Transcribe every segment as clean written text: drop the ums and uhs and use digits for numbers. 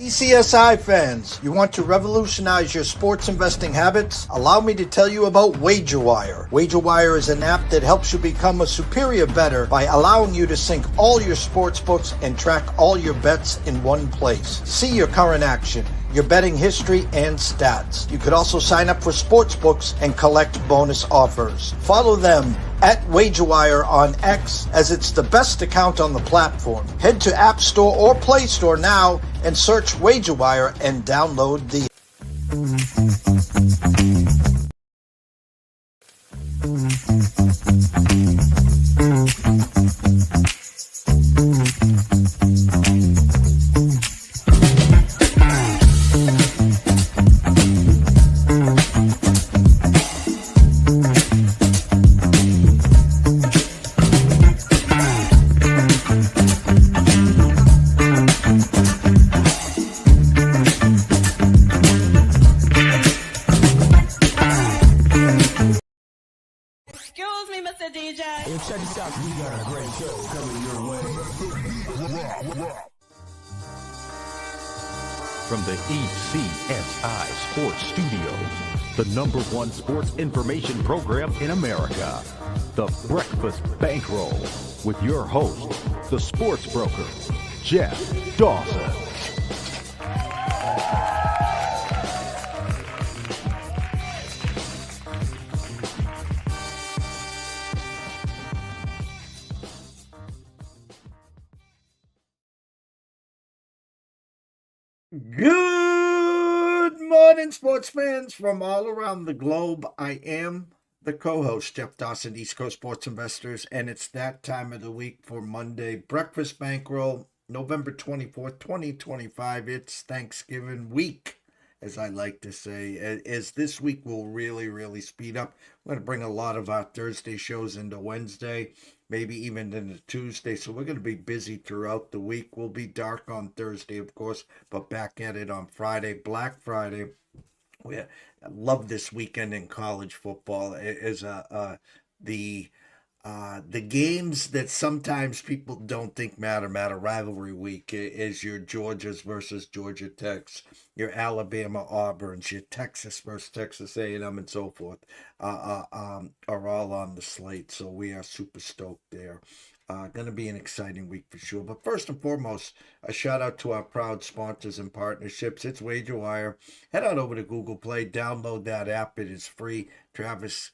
ECSI fans, you want to revolutionize your sports investing habits? Allow me to tell you about WagerWire. WagerWire is an app that helps you become a superior bettor by allowing you to sync all your sports books and track all your bets in one place. See your current action, your betting history, and stats. You could also sign up for sports books and collect bonus offers. Follow them at WagerWire on X, as it's the best account on the platform. Head to App Store or Play Store now and search WagerWire and download the Check this out, we got a great show coming your way. From the ECSI Sports Studios, the #1 sports information program in America, the Breakfast Bankroll, with your host, the sports broker, Jeff Dawson. Good morning, sports fans from all around the globe. I am the co-host, Jeff Dawson, East Coast Sports Investors, and it's that time of the week for Monday Breakfast Bankroll, November 24th, 2025. It's Thanksgiving week, as I like to say, as this week will really speed up. We're going to bring a lot of our Thursday shows into Wednesday, maybe even into Tuesday. So we're going to be busy throughout the week. We'll be dark on Thursday, of course, but back at it on Friday, Black Friday. I love this weekend in college football. It is the games that sometimes people don't think matter. Rivalry week is your Georgias versus Georgia Techs, your Alabama Auburns, your Texas versus Texas A&M, and so forth are all on the slate. So we are super stoked there. Going to be an exciting week for sure. But first and foremost, a shout out to our proud sponsors and partnerships. It's WagerWire. Head on over to Google Play, download that app. It is free. Travis,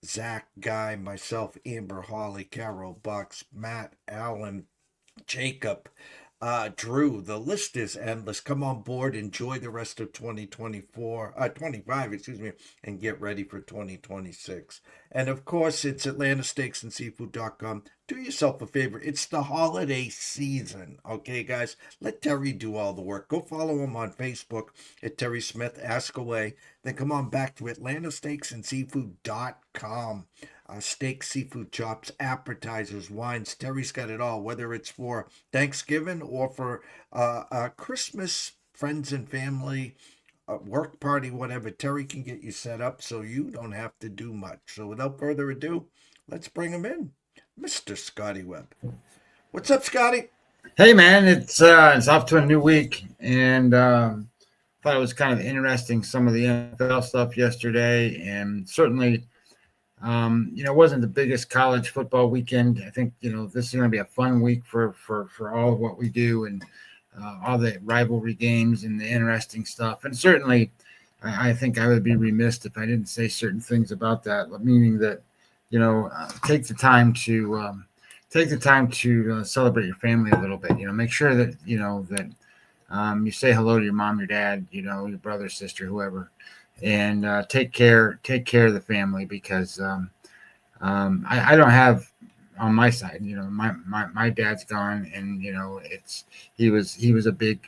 Zach, Guy, myself, Amber, Holly, Carol, Bucks, Matt, Allen, Jacob, Drew. The list is endless. Come on board, enjoy the rest of 25, and get ready for 2026. And of course, it's AtlantaSteaksandSeafood.com. Do yourself a favor. It's the holiday season. Okay, guys? Let Terry do all the work. Go follow him on Facebook at Terry Smith. Ask away. Then come on back to AtlantaSteaksandSeafood.com. Steak, seafood chops, appetizers, wines. Terry's got it all, whether it's for Thanksgiving or for Christmas, friends and family, work party, whatever. Terry can get you set up so you don't have to do much. So without further ado, let's bring him in. Mr. Scotty Webb. What's up, Scotty? Hey, man, it's off to a new week, and thought it was kind of interesting, some of the NFL stuff yesterday, and certainly, it wasn't the biggest college football weekend. I think, this is going to be a fun week for all of what we do and all the rivalry games and the interesting stuff. And certainly, I think I would be remiss if I didn't say certain things about that, meaning that, take the time to celebrate your family a little bit. Make sure that you say hello to your mom, your dad, your brother, sister, whoever, and take care of the family, because I don't have on my side. My dad's gone, and he was a big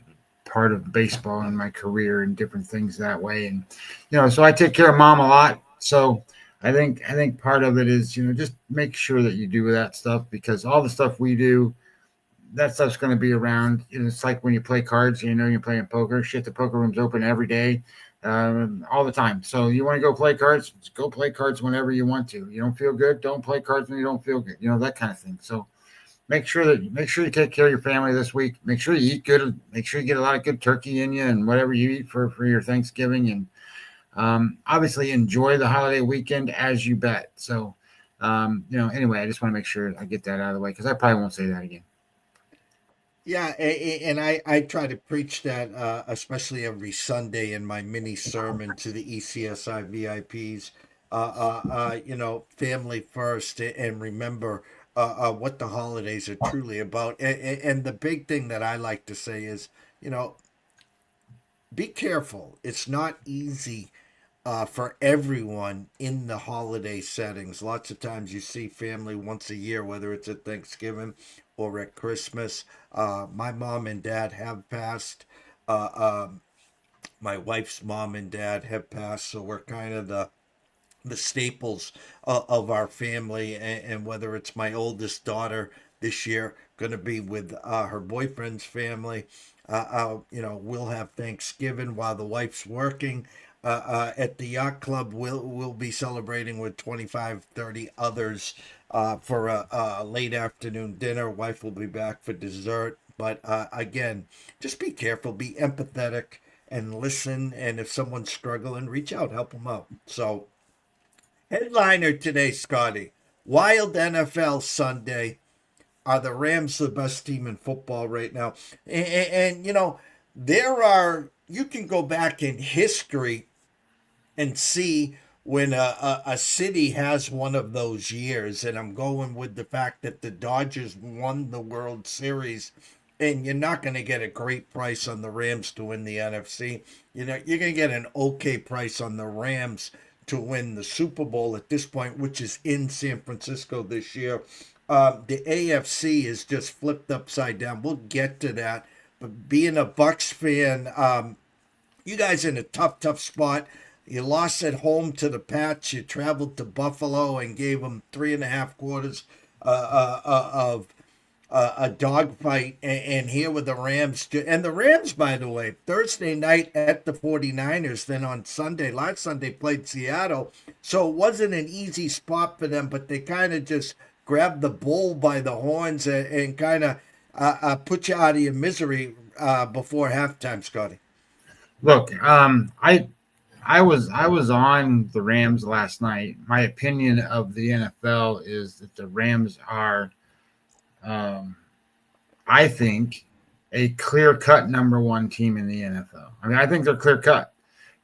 part of baseball in my career and different things that way, and so I take care of mom a lot. So I think part of it is, just make sure that you do that stuff, because all the stuff we do, that stuff's going to be around. It's like when you play cards, you're playing poker. Shit, the poker room's open every day, all the time. So you want to go play cards? Just go play cards whenever you want to. You don't feel good? Don't play cards when you don't feel good. That kind of thing. So make sure you take care of your family this week. Make sure you eat good. Make sure you get a lot of good turkey in you and whatever you eat for your Thanksgiving. And obviously enjoy the holiday weekend as you bet. So, anyway, I just want to make sure I get that out of the way because I probably won't say that again. Yeah, and I try to preach that, especially every Sunday in my mini sermon to the ECSI VIPs. Family first, and remember what the holidays are truly about. And the big thing that I like to say is, be careful. It's not easy for everyone in the holiday settings. Lots of times you see family once a year, whether it's at Thanksgiving or at Christmas. My mom and dad have passed. My wife's mom and dad have passed, so we're kind of the staples of our family. And whether it's my oldest daughter this year going to be with her boyfriend's family, we'll have Thanksgiving while the wife's working. At the yacht club, we'll be celebrating with 25, 30 others for a late afternoon dinner. Wife will be back for dessert. But again, just be careful, be empathetic, and listen. And if someone's struggling, reach out, help them out. So, headliner today, Scotty. Wild NFL Sunday. Are the Rams the best team in football right now? And you can go back in history and see when a city has one of those years. And I'm going with the fact that the Dodgers won the World Series. And you're not going to get a great price on the Rams to win the NFC. You're going to get an okay price on the Rams to win the Super Bowl at this point, which is in San Francisco this year. The AFC is just flipped upside down. We'll get to that. But being a Bucks fan, you guys are in a tough spot. You lost at home to the Pats. You traveled to Buffalo and gave them 3.5 quarters of a dogfight. And here with the Rams. And the Rams, by the way, Thursday night at the 49ers. Then on Sunday, last Sunday, played Seattle. So it wasn't an easy spot for them, but they kind of just grabbed the bull by the horns and kind of put you out of your misery before halftime, Scotty. Look, I was on the Rams last night. My opinion of the NFL is that the Rams are, I think, a clear-cut number one team in the NFL. I mean, I think they're clear-cut,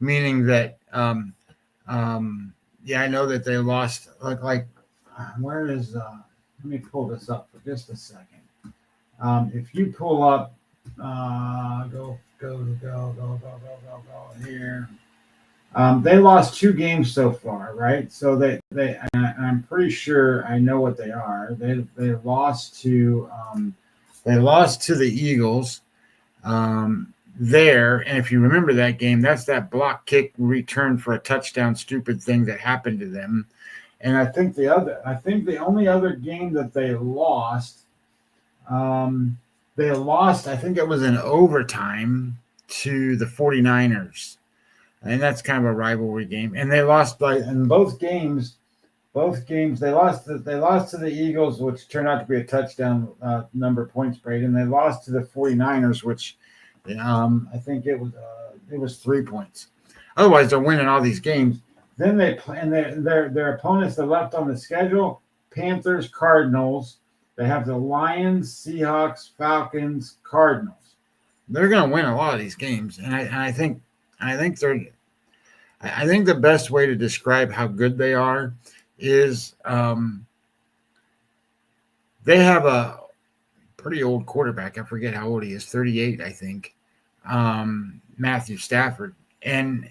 meaning that, I know that they lost like. Where is let me pull this up for just a second. If you pull up go here. They lost 2 games so far, right? So they I'm pretty sure I know what they are. They lost to the Eagles there, and if you remember that game, that's that block kick return for a touchdown stupid thing that happened to them. And I think the only other game that they lost, I think it was in overtime to the 49ers. And that's kind of a rivalry game. And they lost in both games they lost to the Eagles, which turned out to be a touchdown number of points paid, and they lost to the 49ers, which I think it was 3 points. Otherwise, they're winning all these games. Then they play, and their opponents that left on the schedule: Panthers, Cardinals. They have the Lions, Seahawks, Falcons, Cardinals. They're going to win a lot of these games, and I think the best way to describe how good they are is they have a pretty old quarterback. I forget how old he is, 38, I think. Matthew Stafford, and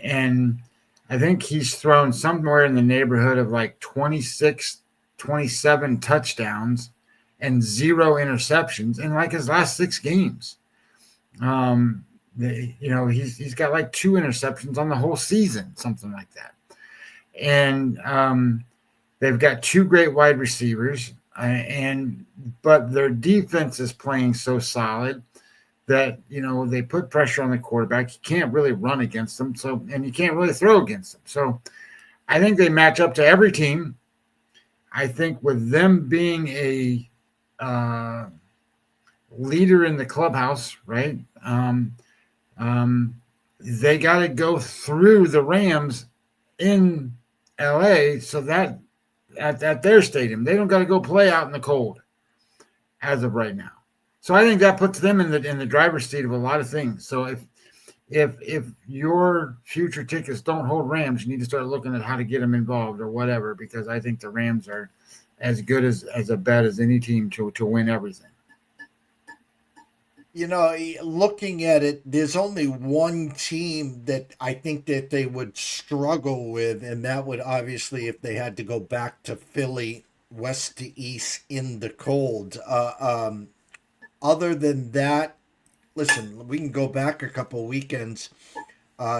I think he's thrown somewhere in the neighborhood of like 26, 27 touchdowns and 0 interceptions in like his last 6 games. He's got like 2 interceptions on the whole season, something like that. And they've got 2 great wide receivers, but their defense is playing so solid that, they put pressure on the quarterback. You can't really run against them. And you can't really throw against them. So I think they match up to every team. I think with them being a leader in the clubhouse, right? They got to go through the Rams in LA, so that at their stadium, they don't got to go play out in the cold as of right now. So I think that puts them in the driver's seat of a lot of things. So if your future tickets don't hold Rams, you need to start looking at how to get them involved or whatever, because I think the Rams are as good as a bet as any team to win everything. Looking at it, there's only one team that I think that they would struggle with, and that would obviously, if they had to go back to Philly, west to east in the cold. Other than that, listen, we can go back a couple weekends.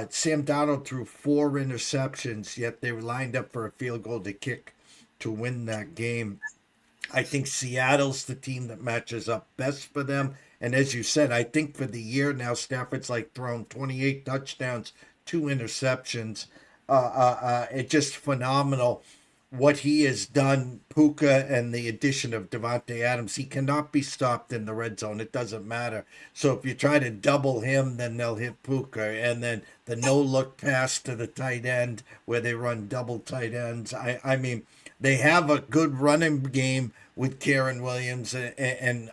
Sam Darnold threw 4 interceptions, yet they were lined up for a field goal to kick to win that game. I think Seattle's the team that matches up best for them. And as you said, I think for the year now, Stafford's like thrown 28 touchdowns, 2 interceptions. It's just phenomenal what he has done. Puka and the addition of Devontae Adams, he cannot be stopped in the red zone. It doesn't matter. So if you try to double him, then they'll hit Puka. And then the no-look pass to the tight end where they run double tight ends. I mean, they have a good running game with Karen Williams and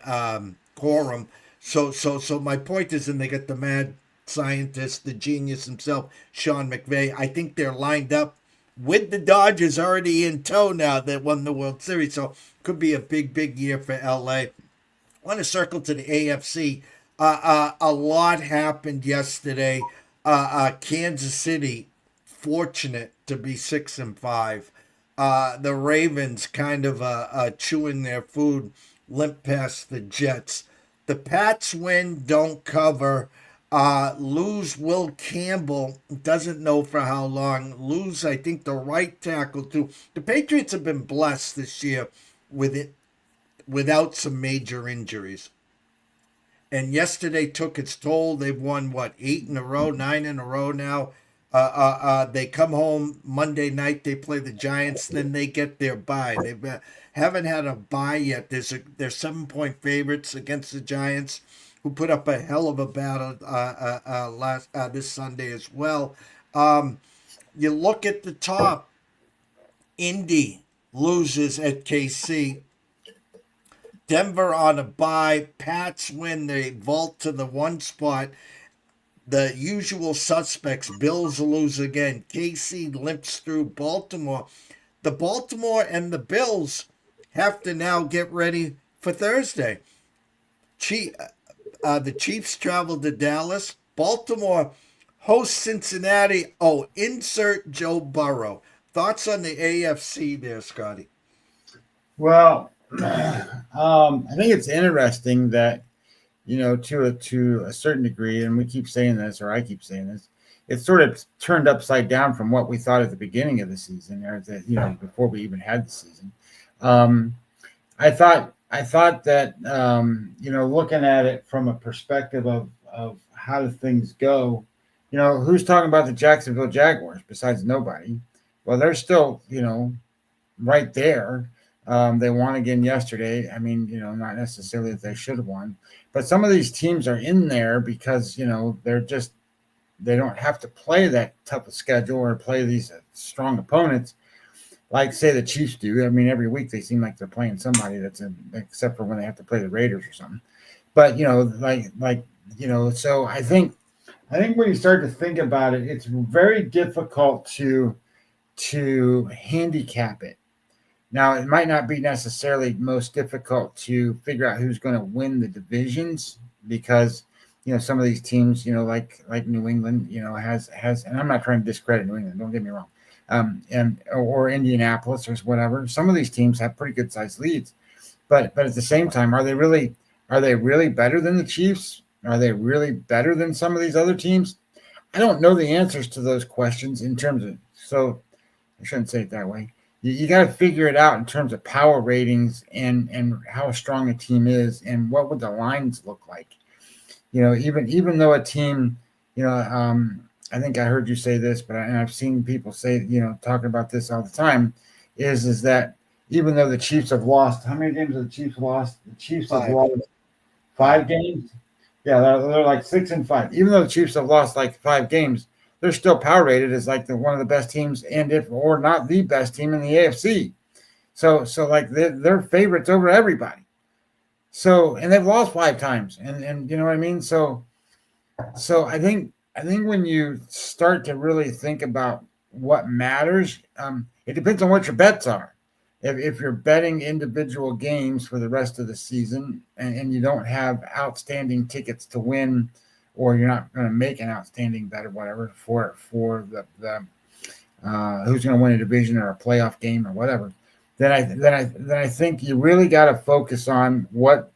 Corum. So my point is, and they got the mad scientist, the genius himself, Sean McVay. I think they're lined up with the Dodgers already in tow now that won the World Series. So could be a big year for LA. I want to circle to the AFC. A lot happened yesterday. Kansas City, fortunate to be 6-5. The Ravens kind of chewing their food, limp past the Jets. The Pats win, don't cover. Lose Will Campbell, doesn't know for how long. Lose, I think, the right tackle too. The Patriots have been blessed this year without some major injuries. And yesterday took its toll. They've won, 8 in a row, 9 in a row now. They come home Monday night. They play the Giants. Then they get their bye. They haven't had a bye yet. They're 7-point favorites against the Giants, who put up a hell of a battle this Sunday as well. You look at the top. Indy loses at KC. Denver on a bye. Pats win. They vault to the 1 spot. The usual suspects, Bills lose again. KC limps through Baltimore. The Baltimore and the Bills have to now get ready for Thursday. The Chiefs travel to Dallas. Baltimore hosts Cincinnati. Oh, insert Joe Burrow. Thoughts on the AFC there, Scotty? Well, I think it's interesting that, to a certain degree, and we keep saying this, or I keep saying this, it's sort of turned upside down from what we thought at the beginning of the season, or that, before we even had the season. I thought that, looking at it from a perspective of how do things go, who's talking about the Jacksonville Jaguars besides nobody? Well, they're still, right there. They won again yesterday. I mean, not necessarily that they should have won, but some of these teams are in there because, they don't have to play that tough a schedule or play these strong opponents like, say, the Chiefs do. I mean, every week they seem like they're playing somebody except for when they have to play the Raiders or something. But, so I think when you start to think about it, it's very difficult to handicap it. Now, it might not be necessarily most difficult to figure out who's going to win the divisions because, some of these teams, like New England, has, and I'm not trying to discredit New England, don't get me wrong, or Indianapolis or whatever. Some of these teams have pretty good sized leads, but at the same time, are they really better than the Chiefs? Are they really better than some of these other teams? I don't know the answers to those questions so I shouldn't say it that way. You got to figure it out in terms of power ratings and how strong a team is and what would the lines look like. Even though a team, I think I heard you say this, and I've seen people say, talking about this all the time, is that even though the Chiefs have lost. How many games have the Chiefs lost? The Chiefs have 5. lost 5 games. Yeah, they're like 6-5. Even though the Chiefs have lost like 5 games, they're still power rated as like one of the best teams, and if or not the best team in the AFC. So like they're favorites over everybody. So and they've lost 5 times, and you know what I mean. So I think when you start to really think about what matters, it depends on what your bets are. If you're betting individual games for the rest of the season and you don't have outstanding tickets to win, or you're not going to make an outstanding bet or whatever for the who's going to win a division or a playoff game or whatever, then I think you really got to focus on what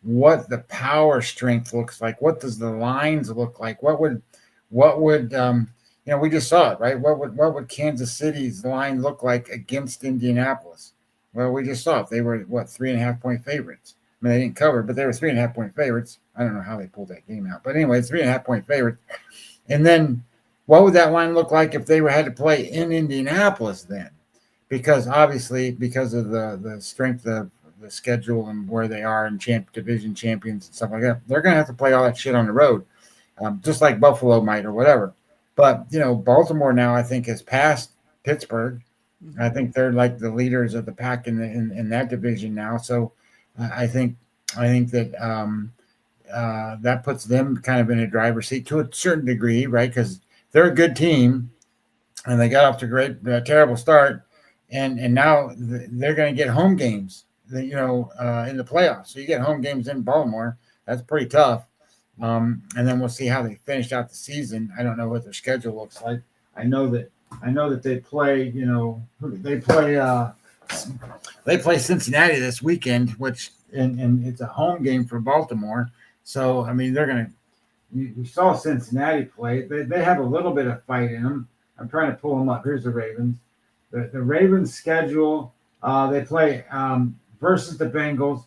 the power strength looks like. What does the lines look like? What would we just saw it, right? What would Kansas City's line look like against Indianapolis? Well, we just saw it. They were 3.5 point favorites. I mean, they didn't cover, but they were 3.5 point favorites. I don't know how they pulled that game out, but anyway, 3.5 point favorites. And then, what would that line look like if they had to play in Indianapolis then? Because obviously, because of the strength of the schedule and where they are and division champions and stuff like that, they're going to have to play all that shit on the road, just like Buffalo might or whatever. But Baltimore now I think has passed Pittsburgh. I think they're like the leaders of the pack in that division now. So I think that that puts them kind of in a driver's seat to a certain degree, right? Because they're a good team and they got off to a terrible start, and now they're going to get home games, in the playoffs. So you get home games in Baltimore. That's pretty tough. And then we'll see how they finish out the season. I don't know what their schedule looks like. I know that they play. They play Cincinnati this weekend, which and it's a home game for Baltimore. So I mean, they're gonna. You saw Cincinnati play. They have a little bit of fight in them. I'm trying to pull them up. Here's the Ravens. The Ravens schedule. They play versus the Bengals,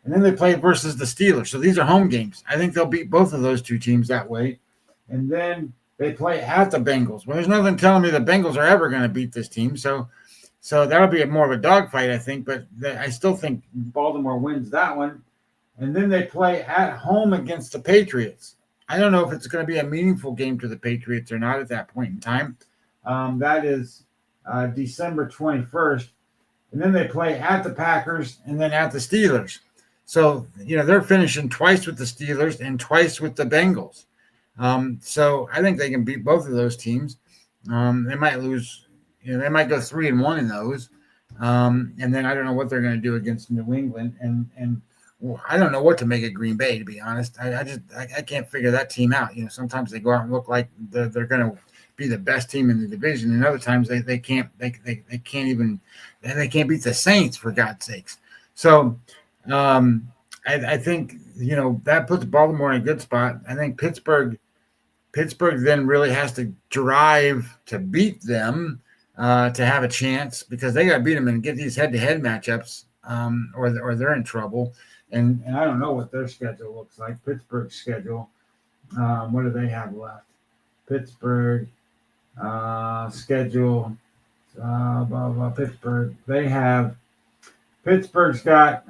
and then they play versus the Steelers. So these are home games. I think they'll beat both of those two teams that way. And then they play at the Bengals. Well, there's nothing telling me the Bengals are ever going to beat this team. So that'll be more of a dogfight, I think. But I still think Baltimore wins that one. And then they play at home against the Patriots. I don't know if it's going to be a meaningful game to the Patriots or not at that point in time. That is December 21st. And then they play at the Packers and then at the Steelers. So, they're finishing twice with the Steelers and twice with the Bengals. So I think they can beat both of those teams. They might lose, they might go 3-1 in those. And then I don't know what they're going to do against New England. And I don't know what to make of Green Bay, to be honest. I can't figure that team out. Sometimes they go out and look like they're going to be the best team in the division, and other times they can't beat the Saints, for God's sakes. So I think that puts Baltimore in a good spot. I think Pittsburgh then really has to drive to beat them to have a chance, because they got to beat them and get these head-to-head matchups, or they're in trouble. And I don't know what their schedule looks like. Pittsburgh's schedule. What do they have left? Pittsburgh schedule. Pittsburgh. Pittsburgh's got.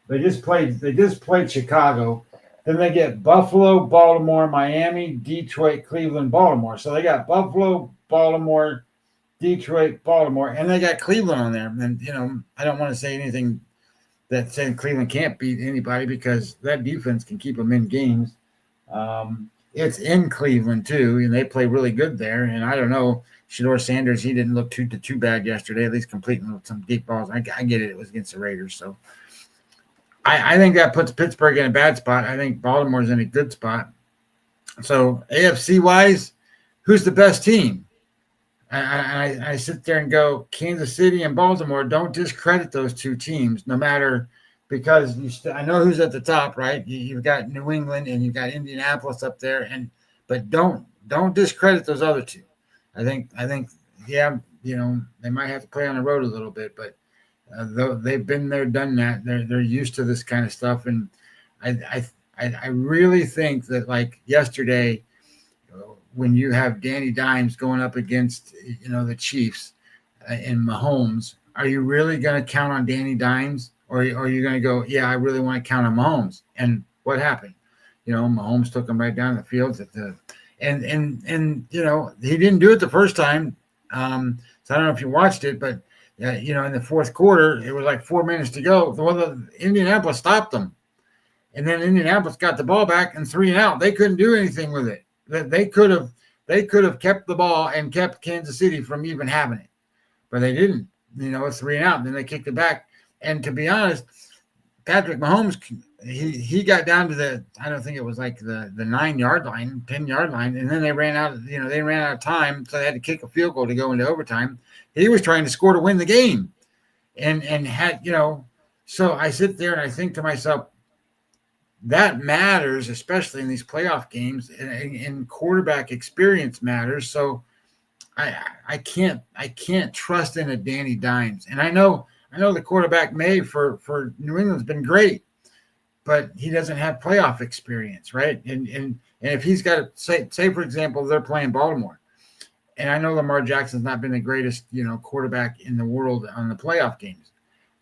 They just played Chicago. Then they get Buffalo, Baltimore, Miami, Detroit, Cleveland, Baltimore. So they got Buffalo, Baltimore, Detroit, Baltimore, and they got Cleveland on there. And I don't want to say anything that saying Cleveland can't beat anybody, because that defense can keep them in games. It's in Cleveland too, and they play really good there. And I don't know, Shedeur Sanders, he didn't look too bad yesterday, at least completing some deep balls. I get it; it was against the Raiders, so I think that puts Pittsburgh in a bad spot. I think Baltimore's in a good spot. So AFC wise, who's the best team? I sit there and go, Kansas City and Baltimore. Don't discredit those two teams, no matter, because I know who's at the top, right? You've got New England and you've got Indianapolis up there, but don't discredit those other two. I think yeah, they might have to play on the road a little bit, but they've been there, done that. They're used to this kind of stuff, and I really think that, like yesterday, when you have Danny Dimes going up against the Chiefs and Mahomes, are you really going to count on Danny Dimes, or are you going to go, yeah, I really want to count on Mahomes? And what happened? Mahomes took him right down the field and he didn't do it the first time. So I don't know if you watched it, but in the fourth quarter, it was like 4 minutes to go. Well, Indianapolis stopped them, and then Indianapolis got the ball back and 3 and out. They couldn't do anything with it. They could have kept the ball and kept Kansas City from even having it, but they didn't. It's 3 and out. And then they kicked it back. And to be honest, Patrick Mahomes, he got down to I don't think it was like the 9-yard line, 10-yard line, and then they ran out of time, so they had to kick a field goal to go into overtime. He was trying to score to win the game, and had So I sit there and I think to myself, that matters, especially in these playoff games, and quarterback experience matters. So I can't trust in a Danny Dimes, and I know the quarterback for New England's been great, but he doesn't have playoff experience, right? And if he's got to say for example, they're playing Baltimore, and I know Lamar Jackson's not been the greatest quarterback in the world on the playoff games,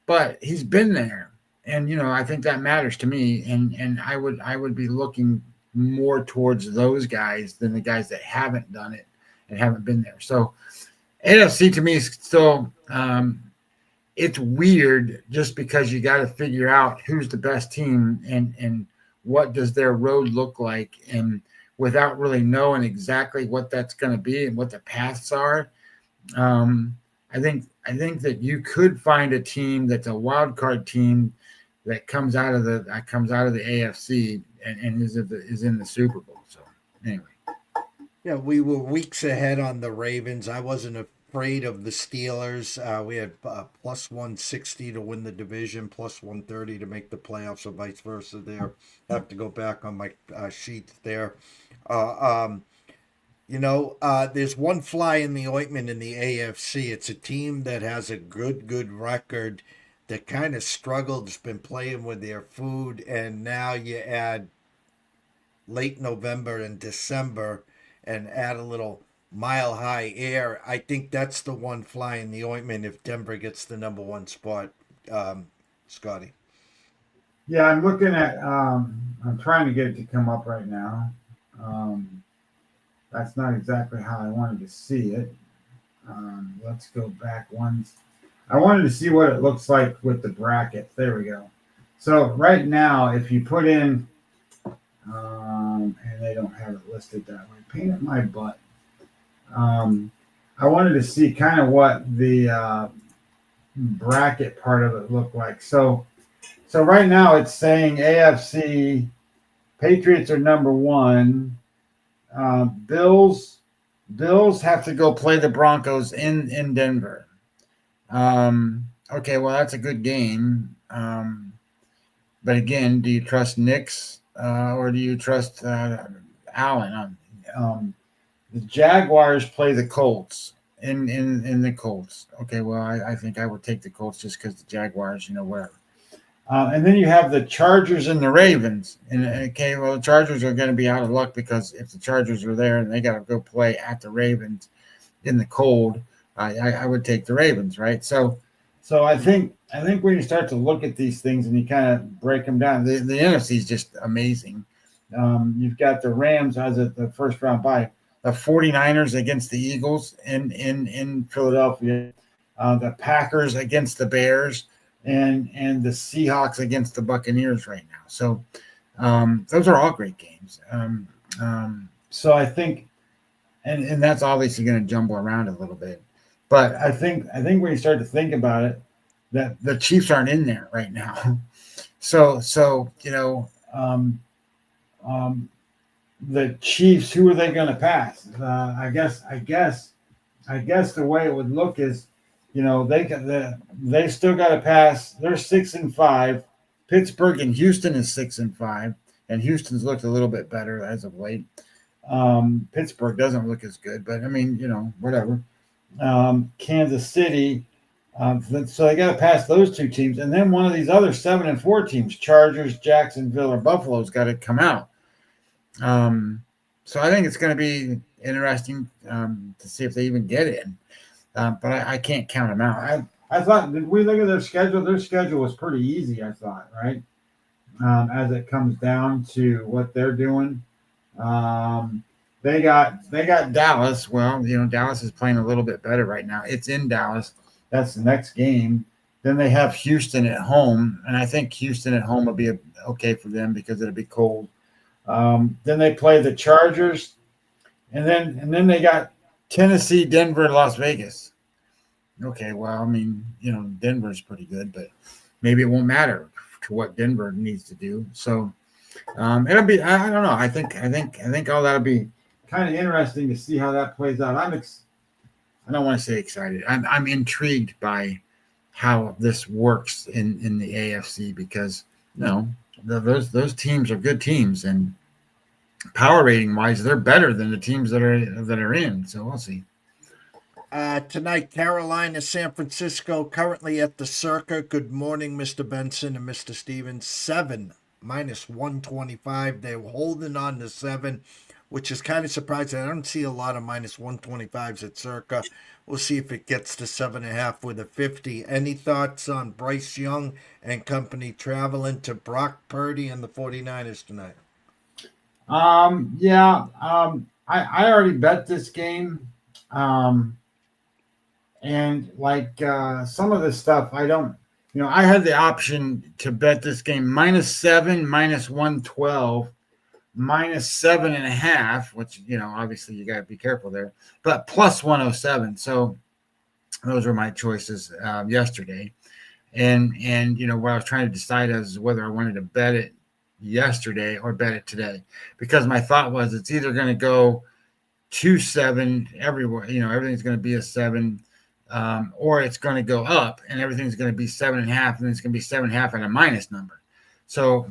but he's been there, and I think that matters to me, and I would be looking more towards those guys than the guys that haven't done it and haven't been there. So AFC to me is still it's weird, just because you got to figure out who's the best team and what does their road look like, and without really knowing exactly what that's going to be and what the paths are. I think that you could find a team that's a wild card team that comes out of the AFC and is in the Super Bowl. So anyway. Yeah, we were weeks ahead on the Ravens. I wasn't afraid of the Steelers. We had plus 160 to win the division, plus 130 to make the playoffs, or vice versa there. I have to go back on my sheet there. There's one fly in the ointment in the AFC. It's a team that has a good record that kind of struggled, has been playing with their food, and now you add late November and December and add a little mile high air. I think that's the one fly in the ointment if Denver gets the number one spot, Scotty. Yeah, I'm looking at I'm trying to get it to come up right now. That's not exactly how I wanted to see it. Let's go back one. I wanted to see what it looks like with the brackets. There we go. So right now, if you put in and they don't have it listed that way. Pain in my butt. I wanted to see kind of what the bracket part of it looked like. So right now it's saying AFC Patriots are number one. Bills have to go play the Broncos in Denver. Okay, well that's a good game. But again, do you trust Knicks? Or do you trust Allen? The Jaguars play the Colts in the Colts. Okay, well, I think I would take the Colts just because the Jaguars, whatever. And then you have the Chargers and the Ravens. And okay, well, the Chargers are going to be out of luck, because if the Chargers are there and they got to go play at the Ravens in the cold, I would take the Ravens, right? So I think when you start to look at these things and you kind of break them down, the NFC is just amazing. You've got the Rams as the first round bye, the 49ers against the Eagles in Philadelphia, the Packers against the Bears, and the Seahawks against the Buccaneers right now. So those are all great games. So I think, and that's obviously going to jumble around a little bit. But I think when you start to think about it, that the Chiefs aren't in there right now. So the Chiefs, who are they going to pass? I guess the way it would look is, they still got to pass. They're 6-5. Pittsburgh and Houston is 6-5, and Houston's looked a little bit better as of late. Pittsburgh doesn't look as good, but I mean, whatever. Kansas City. So they got to pass those two teams, and then one of these other 7-4 teams, Chargers, Jacksonville, or Buffalo's got to come out. So I think it's going to be interesting to see if they even get in. But I can't count them out. I thought, did we look at their schedule? Their schedule was pretty easy, I thought, right? As it comes down to what they're doing. Um, they got Dallas. Well, Dallas is playing a little bit better right now. It's in Dallas. That's the next game. Then they have Houston at home, and I think Houston at home will be okay for them because it'll be cold. Then they play the Chargers, and then they got Tennessee, Denver, Las Vegas. Okay, well, I mean, Denver's pretty good, but maybe it won't matter to what Denver needs to do. So it'll be. I don't know. I think all that'll be kind of interesting to see how that plays out. I don't want to say excited. I'm intrigued by how this works in the AFC because those teams are good teams, and power rating wise, they're better than the teams that are in. So we'll see. Tonight, Carolina, San Francisco, currently at the Circa. Good morning, Mr. Benson and Mr. Stevens. 7 minus 125. They're holding on to 7, which is kind of surprising. I don't see a lot of minus 125s at Circa. We'll see if it gets to 7.5 with a 50. Any thoughts on Bryce Young and company traveling to Brock Purdy and the 49ers tonight? Yeah. I already bet this game. And like some of the stuff, I don't, I had the option to bet this game -7, -112, -7.5, which, obviously you got to be careful there, but +107. So those were my choices yesterday. And what I was trying to decide is whether I wanted to bet it yesterday or bet it today, because my thought was it's either going to go 2-7 everywhere, everything's going to be a 7. Or it's going to go up and everything's going to be 7.5, and it's going to be 7.5 at a minus number. So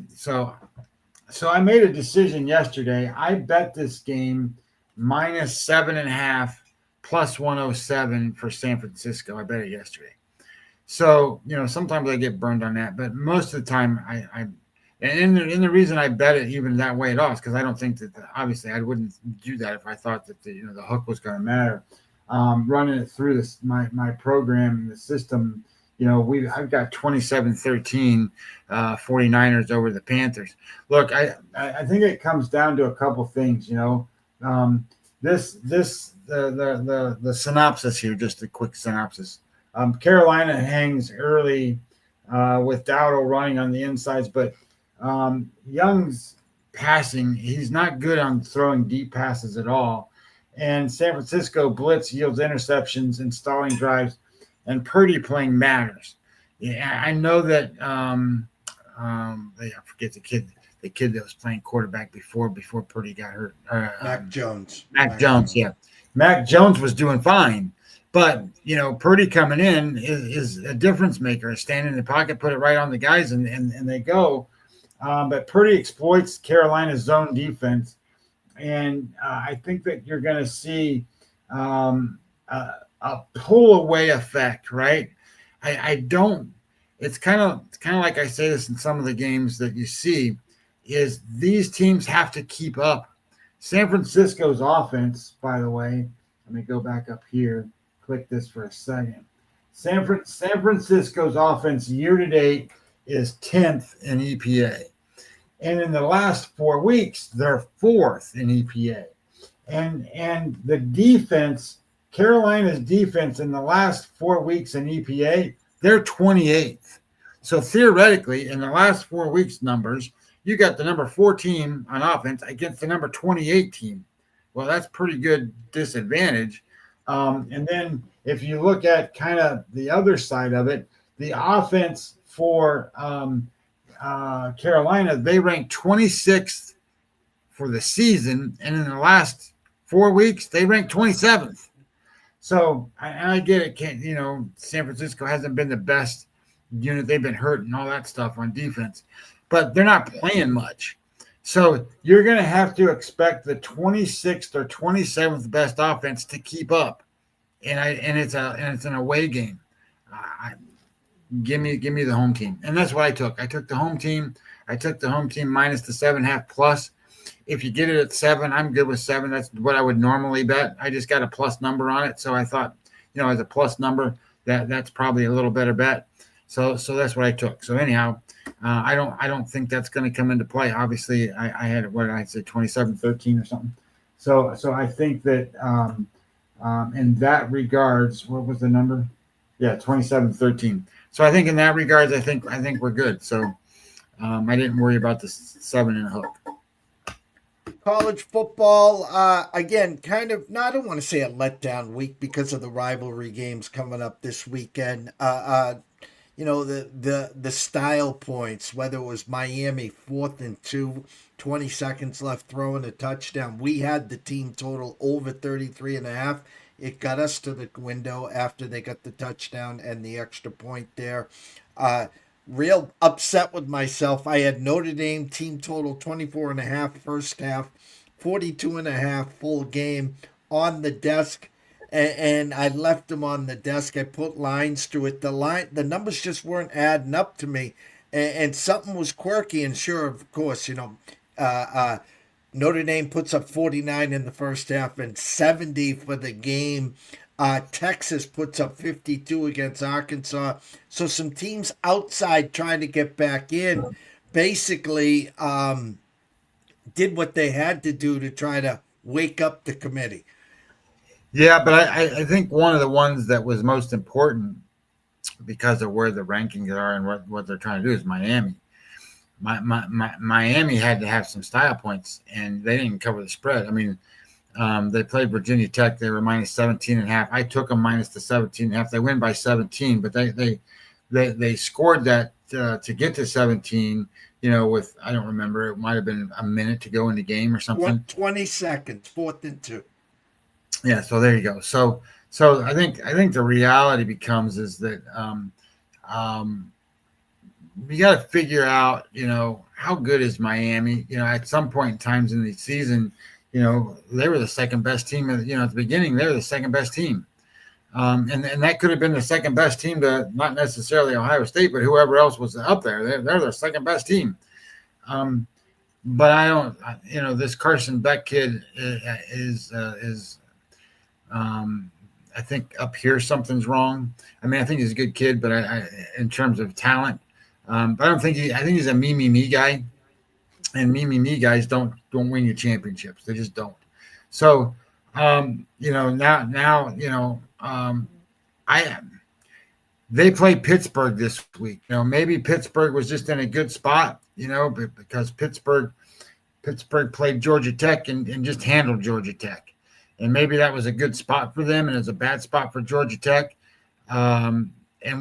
I made a decision yesterday. I bet this game -7.5 +107 for San Francisco. I bet it yesterday. So, sometimes I get burned on that, but most of the time and the reason I bet it even that way at all is because I don't think that obviously I wouldn't do that if I thought that the hook was going to matter. Running it through my program, the system, I've got 27-13 49ers over the Panthers. Look, I think it comes down to a couple things, the synopsis here, just a quick synopsis. Carolina hangs early with Dowdle running on the insides, but Young's passing, he's not good on throwing deep passes at all. And San Francisco blitz yields interceptions and stalling drives, and Purdy playing matters. Yeah, I know that I forget the kid that was playing quarterback before Purdy got hurt. Mac Jones. Mac Jones, yeah. Mac Jones was doing fine, but Purdy coming in is a difference maker. Stand in the pocket, put it right on the guys, and they go. But Purdy exploits Carolina's zone defense. And I think that you're going to see a pull away effect, right? I don't. It's kind of like I say this in some of the games that you see, is these teams have to keep up. San Francisco's offense, by the way, let me go back up here. Click this for a second. San Francisco's offense year to date is 10th in EPA. And in the last 4 weeks, they're 4th in EPA. And the defense, Carolina's defense in the last 4 weeks in EPA, they're 28th. So theoretically, in the last 4 weeks numbers, you got the number 4 team on offense against the number 28 team. Well, that's pretty good disadvantage. And then if you look at kind of the other side of it, the offense for Carolina, they ranked 26th for the season, and in the last 4 weeks, they ranked 27th. So I get it. San Francisco hasn't been the best unit. They've been hurt and all that stuff on defense, but they're not playing much. So you're going to have to expect the 26th or 27th best offense to keep up, and it's an away game. Give me the home team. And that's what I took. I took the home team. I took the home team minus the 7.5 plus. If you get it at 7, I'm good with 7. That's what I would normally bet. I just got a plus number on it. So I thought, as a plus number, that's probably a little better bet. So that's what I took. So anyhow, I don't think that's going to come into play. Obviously, I had what did I say 27-13 or something. So I think that in that regards, what was the number? Yeah, 27-13. So I think in that regards, I think we're good. So I didn't worry about the 7 and a hook. College football, again, kind of, no, I don't want to say a letdown week because of the rivalry games coming up this weekend. The style points, whether it was Miami 4th and 2, 20 seconds left throwing a touchdown. We had the team total over 33.5. It got us to the window after they got the touchdown and the extra point there. Real upset with myself. I had Notre Dame team total 24.5 first half, 42.5 full game on the desk. And I left them on the desk. I put lines to it. The numbers just weren't adding up to me, and something was quirky. And sure, of course, Notre Dame puts up 49 in the first half and 70 for the game. Texas puts up 52 against Arkansas. So some teams outside trying to get back in basically did what they had to do to try to wake up the committee. Yeah, but I think one of the ones that was most important because of where the rankings are and what they're trying to do is Miami. Miami had to have some style points, and they didn't cover the spread. I mean, they played Virginia Tech. They were minus 17.5. I took them minus the 17.5. They win by 17, but they scored that to get to 17. With I don't remember. It might have been a minute to go in the game or something. 20 seconds, 4th and 2. Yeah, so there you go. So I think the reality becomes is that we got to figure out, how good is Miami? At some point in times in the season, they were the second best team. At the beginning, they were the second best team, and that could have been the second best team to not necessarily Ohio State, but whoever else was up there. They're the second best team. But I don't, this Carson Beck kid is. I think up here something's wrong. I mean, I think he's a good kid, but I in terms of talent, but I don't think I think he's a me guy, and me guys don't win you championships. They just don't. So, they play Pittsburgh this week. Maybe Pittsburgh was just in a good spot, because Pittsburgh played Georgia Tech and just handled Georgia Tech. And maybe that was a good spot for them and it's a bad spot for Georgia Tech. And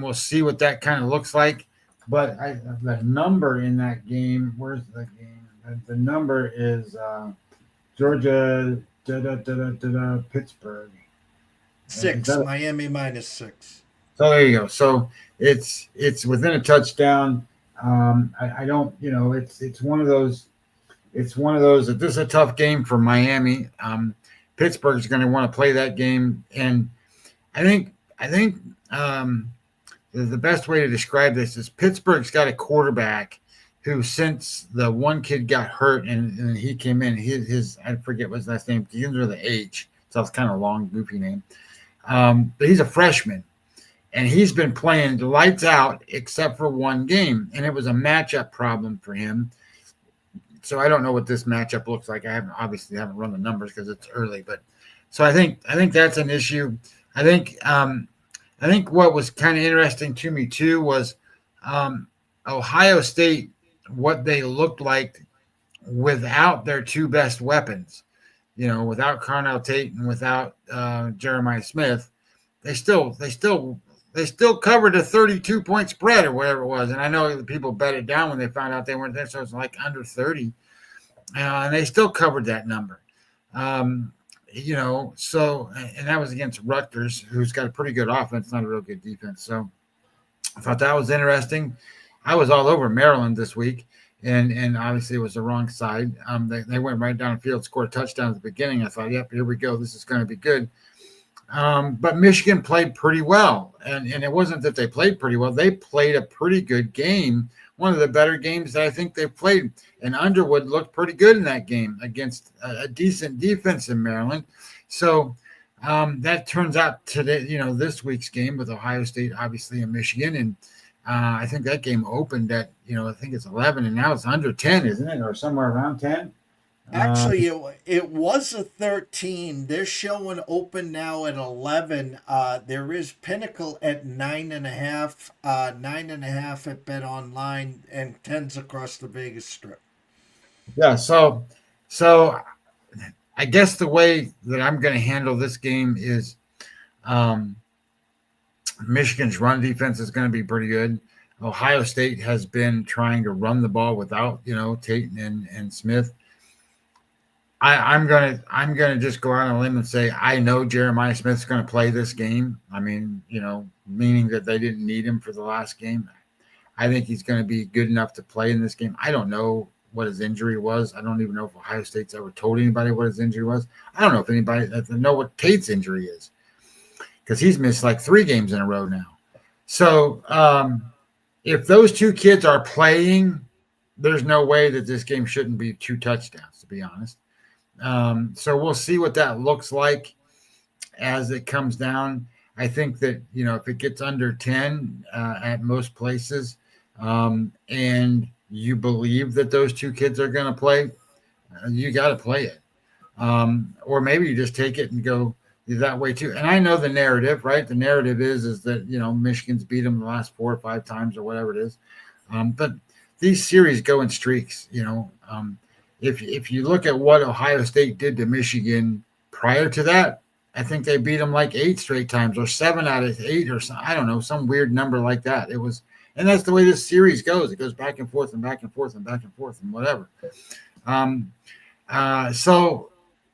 we'll see what that kind of looks like. But the number in that game, where's the game? The number is Georgia, Pittsburgh. 6, Miami minus 6. So there you go. So it's within a touchdown. I don't, it's one of those. It's one of those that this is a tough game for Miami. Pittsburgh's going to want to play that game, and I think the best way to describe this is Pittsburgh's got a quarterback who, since the one kid got hurt and he came in, his I forget what his last name, begins with an H, so it's kind of a long, goofy name. But he's a freshman, and he's been playing lights out except for one game, and it was a matchup problem for him. So I don't know what this matchup looks like. I haven't run the numbers because it's early, but so I think that's an issue. I think what was kind of interesting to me too was Ohio State, what they looked like without their two best weapons, without Carnell Tate and without Jeremiah Smith. They still covered a 32-point spread or whatever it was. And I know the people bet it down when they found out they weren't there. So it's like under 30. And they still covered that number. And that was against Rutgers, who's got a pretty good offense, not a real good defense. So I thought that was interesting. I was all over Maryland this week. And obviously it was the wrong side. They went right down the field, scored a touchdown at the beginning. I thought, yep, here we go. This is going to be good. But Michigan played pretty well. And it wasn't that they played pretty well. They played a pretty good game, one of the better games that I think they've played. And Underwood looked pretty good in that game against a decent defense in Maryland. So That turns out today, this week's game with Ohio State, obviously, in Michigan. And I think that game opened at, I think it's 11, and now it's under 10, isn't it? Or somewhere around 10. Actually, it was a 13. They're showing open now at 11. There is Pinnacle at 9.5, 9.5 at Bet Online, and 10's across the Vegas Strip. Yeah. So I guess the way that I'm going to handle this game is Michigan's run defense is going to be pretty good. Ohio State has been trying to run the ball without, Tate and Smith. I'm gonna just go out on a limb and say I know Jeremiah Smith's going to play this game. I mean, meaning that they didn't need him for the last game. I think he's going to be good enough to play in this game. I don't know what his injury was. I don't even know if Ohio State's ever told anybody what his injury was. I don't know if anybody know what Tate's injury is, because he's missed like 3 games in a row now. So if those 2 kids are playing, there's no way that this game shouldn't be 2 touchdowns, to be honest. So we'll see what that looks like as it comes down. I think that, if it gets under 10 at most places, and you believe that those 2 kids are going to play, you got to play it. Or maybe you just take it and go that way too. And I know the narrative, right? The narrative is that, Michigan's beat them the last 4 or 5 times or whatever it is. But these series go in streaks, If you look at what Ohio State did to Michigan prior to that, I think they beat them like 8 straight times, or 7 out of 8, or I don't know, some weird number like that. It was, and that's the way this series goes. It goes back and forth and back and forth and back and forth and whatever. So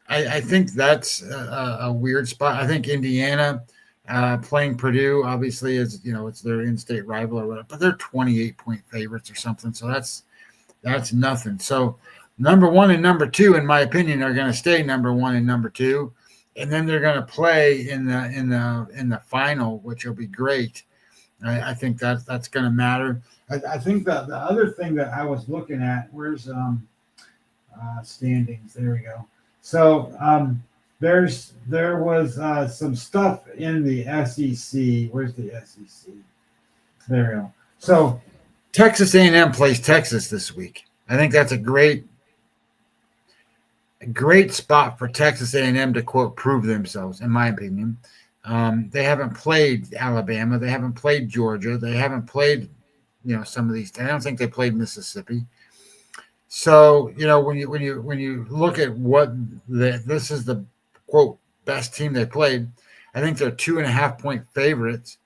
I think that's a weird spot. I think Indiana playing Purdue, obviously, is, it's their in-state rival or whatever, but they're 28-point favorites or something. So that's nothing. So number 1 and number 2, in my opinion, are going to stay number 1 and number 2, and then they're going to play in the final, which will be great. I think that's going to matter. I think that the other thing that I was looking at, where's standings? There we go. So there was some stuff in the SEC. Where's the SEC? There we go. So Texas A&M plays Texas this week. I think that's a great spot for Texas A&M to, quote, prove themselves, in my opinion. They haven't played Alabama. They haven't played Georgia. They haven't played, some of these. I don't think they played Mississippi. So, when you look at what this is the, quote, best team they played, I think they're 2.5-point favorites.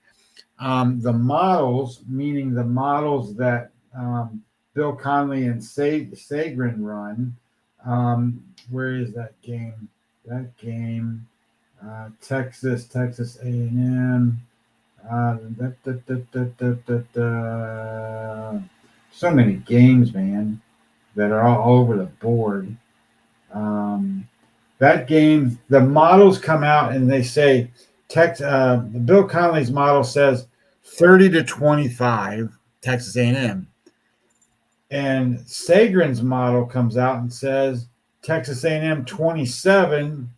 The models, meaning the models that Bill Conley and Sagrin run, where is that game? Texas A&M. So many games, man, that are all over the board. That game, the models come out and they say, Bill Conley's model says 30-25 Texas A&M. And Sagrin's model comes out and says Texas A&M 27,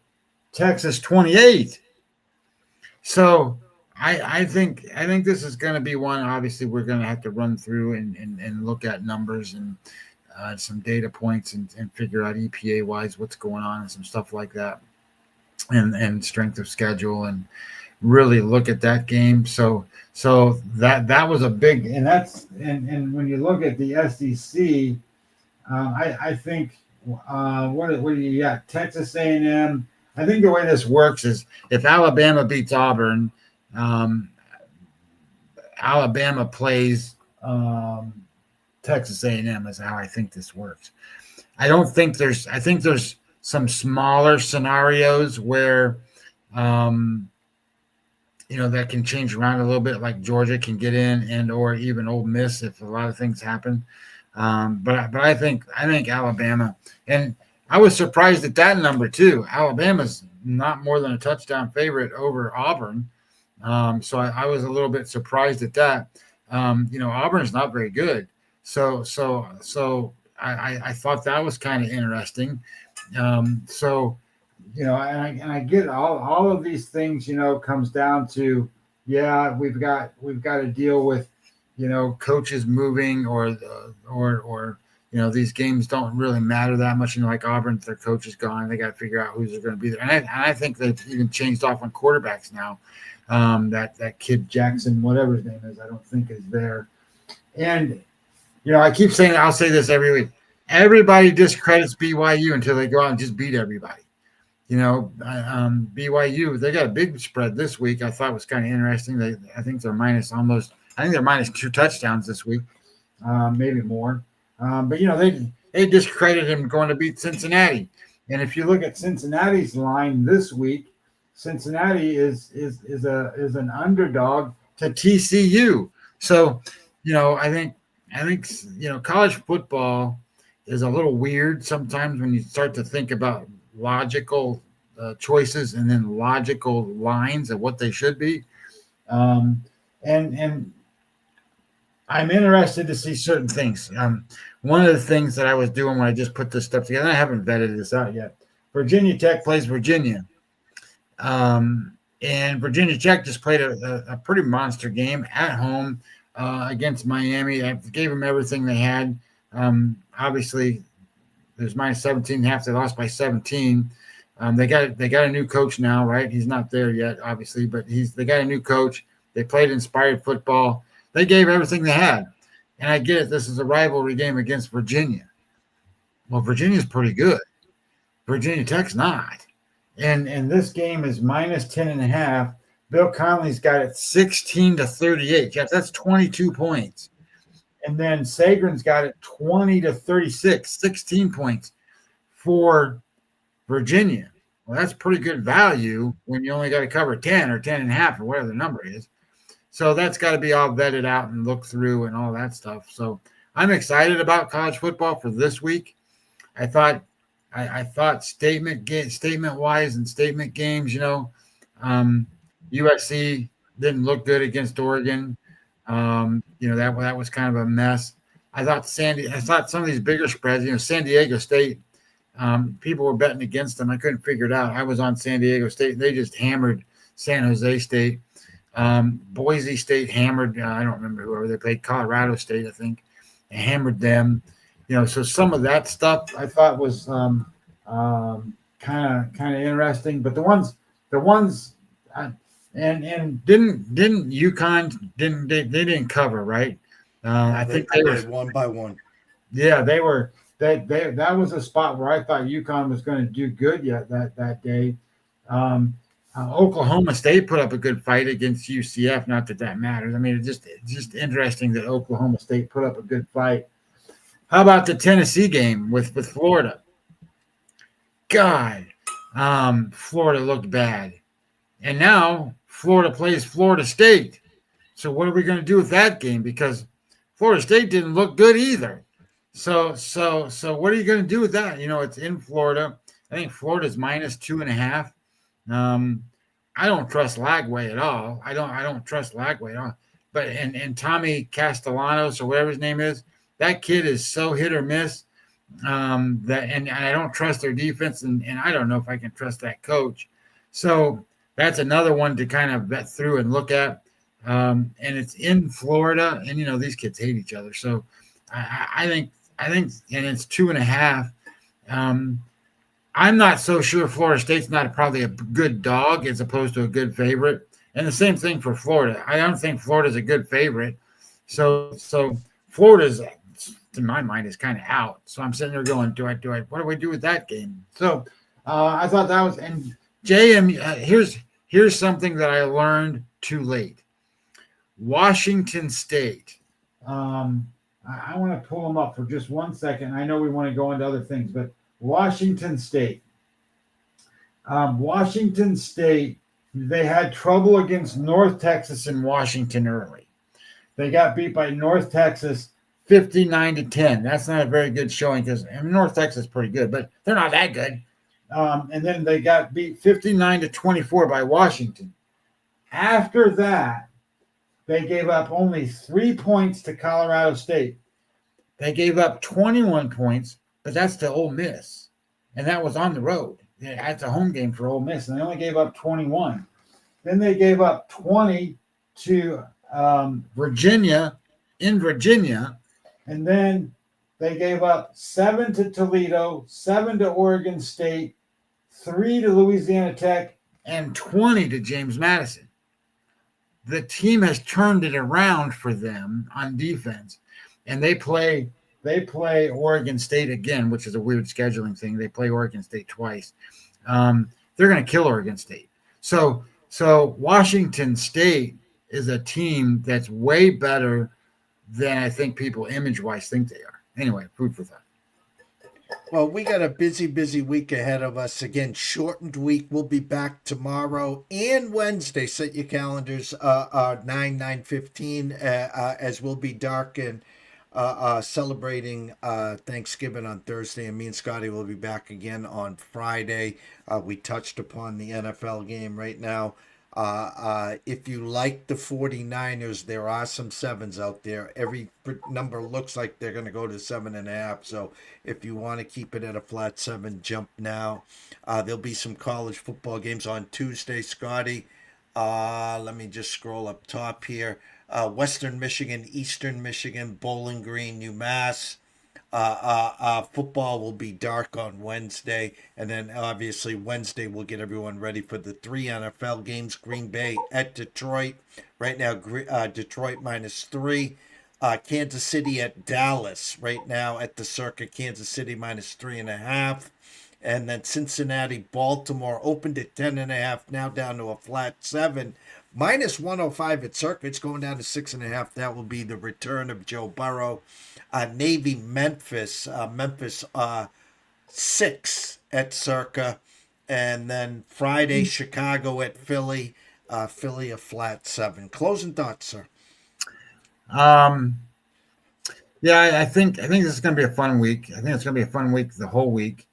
Texas 28. So I think this is going to be one. Obviously, we're going to have to run through and look at numbers and some data points and figure out EPA wise what's going on and some stuff like that, and strength of schedule, and really look at that game. So that was a big, and that's and when you look at the SEC, I think what do you got? Texas A&M. I think the way this works is if Alabama beats Auburn, Alabama plays Texas A&M is how I think this works. I think there's some smaller scenarios where that can change around a little bit, like Georgia can get in, and or even Ole Miss if a lot of things happen. But I think Alabama, and I was surprised at that number too. Alabama's not more than a touchdown favorite over Auburn. So I was a little bit surprised at that. Auburn's not very good. So I thought that was kind of interesting. So I get all of these things, comes down to, yeah, we've got to deal with, coaches moving or these games don't really matter that much. Like Auburn, their coach is gone. They got to figure out who's going to be there. And I think they've even changed off on quarterbacks now. That kid Jackson, whatever his name is, I don't think is there. And I keep saying, I'll say this every week. Everybody discredits BYU until they go out and just beat everybody. BYU, they got a big spread this week. I thought was kind of interesting. I think they're minus 2 touchdowns this week, maybe more. But they discredited him going to beat Cincinnati. And if you look at Cincinnati's line this week, Cincinnati is an underdog to TCU. So, I think college football is a little weird sometimes when you start to think about logical choices and then logical lines of what they should be. And I'm interested to see certain things. One of the things that I was doing when I just put this stuff together, I haven't vetted this out yet. Virginia Tech plays Virginia. And Virginia Tech just played a pretty monster game at home against Miami. I gave them everything they had. Obviously, there's minus 17.5. They lost by 17. They got a new coach now, right? He's not there yet, obviously, but they got a new coach. They played inspired football. They gave everything they had. And I get it. This is a rivalry game against Virginia. Well, Virginia's pretty good. Virginia Tech's not. And this game is minus 10.5. Bill Connolly's got it 16-38. Jeff, that's 22 points. And then Sagrin's got it 20-36, 16 points for Virginia. Well, that's pretty good value when you only got to cover 10 or 10.5 or whatever the number is. So that's got to be all vetted out and looked through and all that stuff. So I'm excited about college football for this week. I thought statement wise and statement games, USC didn't look good against Oregon. That was kind of a mess. I thought some of these bigger spreads, San Diego State, people were betting against them. I couldn't figure it out. I was on San Diego State. They just hammered San Jose State. Boise State hammered, I don't remember whoever they played, Colorado State, I think. They hammered them. So some of that stuff I thought was kind of interesting. But the ones and didn't UConn they didn't cover, right? I think they were one by one. Yeah, they were. That was a spot where I thought UConn was going to do good that day. Oklahoma State put up a good fight against UCF. Not that matters. I mean, it's just interesting that Oklahoma State put up a good fight. How about the Tennessee game with Florida? God, Florida looked bad. And now Florida plays Florida State. So what are we going to do with that game? Because Florida State didn't look good either. So what are you going to do with that? It's in Florida. I think Florida's minus 2.5. I don't trust Lagway at all. I don't trust Lagway at all. But and Tommy Castellanos or whatever his name is, that kid is so hit or miss. And I don't trust their defense, and I don't know if I can trust that coach. So that's another one to kind of vet through and look at. And it's in Florida, and these kids hate each other. So I think, and it's 2.5. I'm not so sure Florida State's probably a good dog as opposed to a good favorite. And the same thing for Florida. I don't think Florida's a good favorite. So Florida's, in my mind, is kind of out. So I'm sitting there going, what do we do with that game? So I thought that was, and JM, here's something that I learned too late. Washington State. I want to pull them up for just 1 second. I know we want to go into other things, but Washington State. Washington State, they had trouble against North Texas and Washington early. They got beat by North Texas 59-10. That's not a very good showing because North Texas is pretty good, but they're not that good. And then they got beat 59-24 by Washington. After that, they gave up only 3 points to Colorado State. They gave up 21 points, but that's to Ole Miss, and that was on the road. That's a home game for Ole Miss, and they only gave up 21. Then they gave up 20 to Virginia in Virginia, and then they gave up 7 to Toledo, 7 to Oregon State, 3 to Louisiana Tech, and 20 to James Madison. The team has turned it around for them on defense, and they play Oregon State again, which is a weird scheduling thing. They play Oregon State twice. They're going to kill Oregon State. So Washington State is a team that's way better than I think people image-wise think they are. Anyway, food for thought. Well, we got a busy week ahead of us. Again, shortened week. We'll be back tomorrow and Wednesday. Set your calendars 9/15 as we'll be dark and celebrating Thanksgiving on Thursday. And me and Scotty will be back again on Friday. We touched upon the NFL game right now. If you like the 49ers, there are some sevens out there. Every number looks like they're going to go to 7.5. So if you want to keep it at a flat 7, jump now. There'll be some college football games on Tuesday, Scotty. Let me just scroll up top here. Western Michigan, Eastern Michigan, Bowling Green, UMass. Football will be dark on Wednesday, and then obviously Wednesday we'll get everyone ready for the 3 NFL games. Green Bay at Detroit. Right now, Detroit -3. Kansas City at Dallas. Right now at the Circa, Kansas City -3.5. And then Cincinnati, Baltimore opened at 10.5, now down to a flat 7. -105 at Circa. It's going down to 6.5. That will be the return of Joe Burrow. Navy, Memphis, 6 at Circa. And then Friday, Chicago at Philly. Philly a flat 7. Closing thoughts, sir. Yeah, I think this is going to be a fun week. I think it's going to be a fun week the whole week.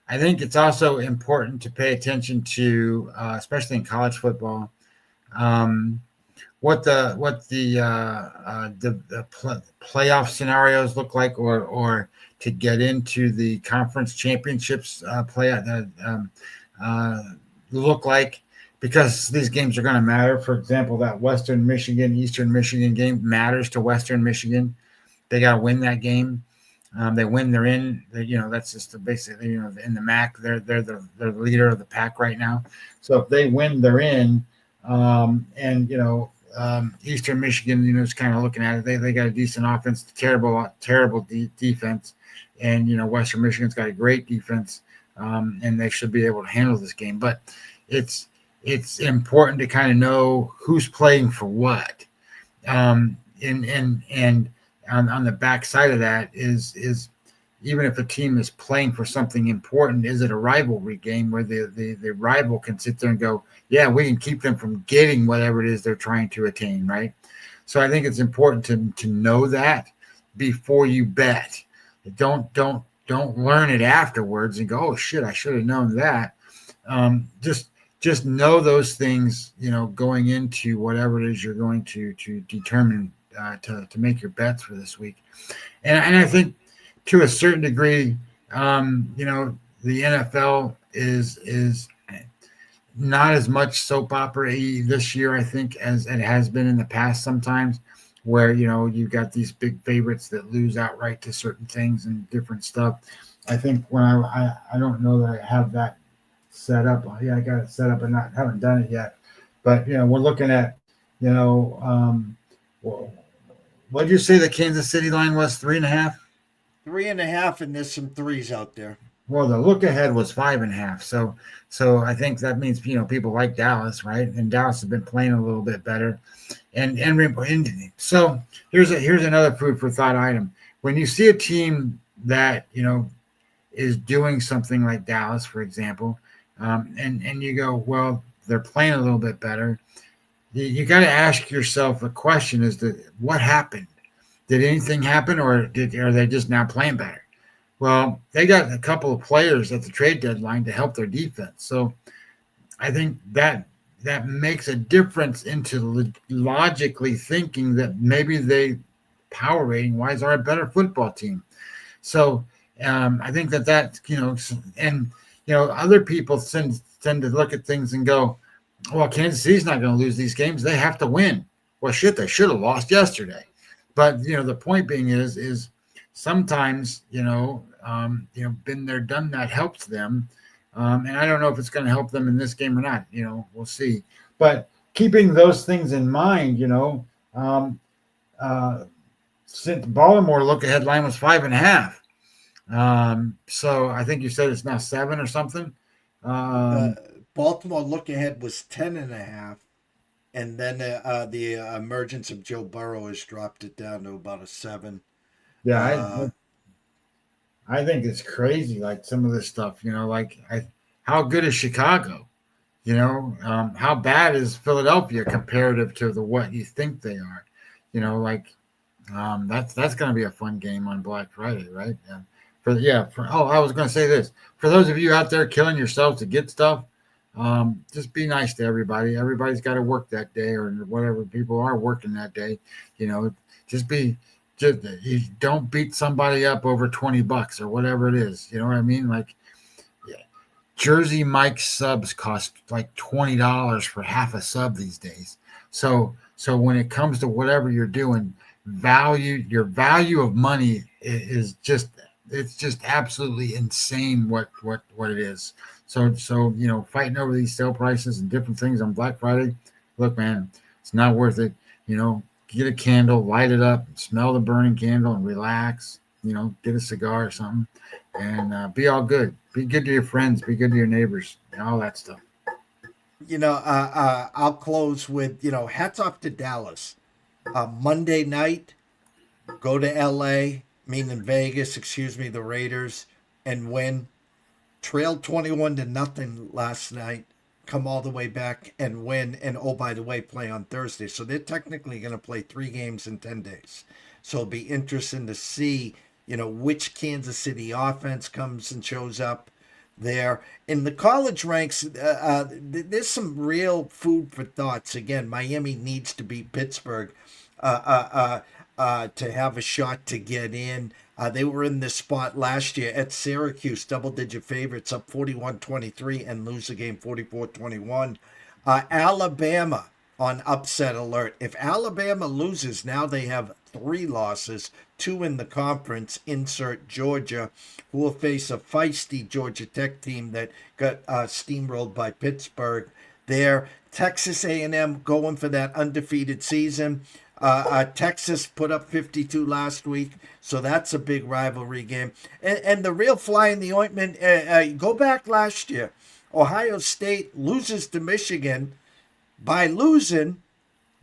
I think it's also important to pay attention to, especially in college football, what the playoff scenarios look like, or to get into the conference championships look like, because these games are going to matter. For example, that Western Michigan, Eastern Michigan game matters to Western Michigan. They got to win that game. They win, they're in. That's just basically, in the MAC, they're the leader of the pack right now. So if they win, they're in. Eastern Michigan, is kind of looking at it. They got a decent offense, terrible defense, and Western Michigan's got a great defense, and they should be able to handle this game. But it's important to kind of know who's playing for what. And on the back side of that is even if a team is playing for something important, is it a rivalry game where the rival can sit there and go, yeah, we can keep them from getting whatever it is they're trying to attain, right? So I think it's important to know that before you bet. Don't learn it afterwards and go, oh shit, I should have known that. Just know those things, going into whatever it is you're going to determine to make your bets for this week. And I think to a certain degree, the NFL is not as much soap opera this year, I think, as it has been in the past sometimes, where, you've got these big favorites that lose outright to certain things and different stuff. I think when I don't know that I have that set up. Yeah, I got it set up and haven't done it yet. But, we're looking at, what did you say the Kansas City line was? 3.5? 3.5, and there's some 3s out there. Well, the look ahead was 5.5. So I think that means, people like Dallas, right? And Dallas has been playing a little bit better. And so here's another food for thought item. When you see a team that, is doing something like Dallas, for example, and you go, well, they're playing a little bit better. You got to ask yourself a question: what happened? Did anything happen, or are they just now playing better? Well, they got a couple of players at the trade deadline to help their defense. So I think that makes a difference into logically thinking that maybe they, power rating wise, are a better football team. So I think that and other people tend to look at things and go, well, Kansas City's not going to lose these games. They have to win. Well, shit, they should have lost yesterday. But the point being is sometimes been there, done that helps them, and I don't know if it's going to help them in this game or not. We'll see. But keeping those things in mind, since Baltimore look ahead line was 5.5. So I think you said it's now 7 or something. Baltimore look ahead was 10.5. And then the emergence of Joe Burrow has dropped it down to about a 7. Yeah, I think it's crazy. Like some of this stuff, how good is Chicago? How bad is Philadelphia comparative to what you think they are? That's going to be a fun game on Black Friday, right? I was going to say this for those of you out there killing yourselves to get stuff. Just be nice to everybody. Everybody's got to work that day or whatever. People are working that day. Just you don't beat somebody up over $20 or whatever it is. You know what I mean? Like, yeah, Jersey Mike's subs cost like $20 for half a sub these days. So when it comes to whatever you're doing, your value of money is just absolutely insane what it is. So fighting over these sale prices and different things on Black Friday, look, man, it's not worth it. Get a candle, light it up, smell the burning candle, and relax. Get a cigar or something, and be all good. Be good to your friends. Be good to your neighbors, and all that stuff. I'll close with hats off to Dallas. Monday night, go to L.A. Meaning Vegas, the Raiders, and win. Trailed 21-0 last night, come all the way back and win, and oh, by the way, play on Thursday. So they're technically going to play 3 games in 10 days. So it'll be interesting to see, which Kansas City offense comes and shows up there. In the college ranks, there's some real food for thoughts. Again, Miami needs to beat Pittsburgh to have a shot to get in. They were in this spot last year at Syracuse, double-digit favorites, up 41-23, and lose the game 44-21. Alabama on upset alert. If Alabama loses, now they have 3 losses, 2 in the conference. Insert Georgia, who will face a feisty Georgia Tech team that got steamrolled by Pittsburgh there. Texas A&M going for that undefeated season. Texas put up 52 last week, so that's a big rivalry game. And the real fly in the ointment, go back last year. Ohio State loses to Michigan. By losing,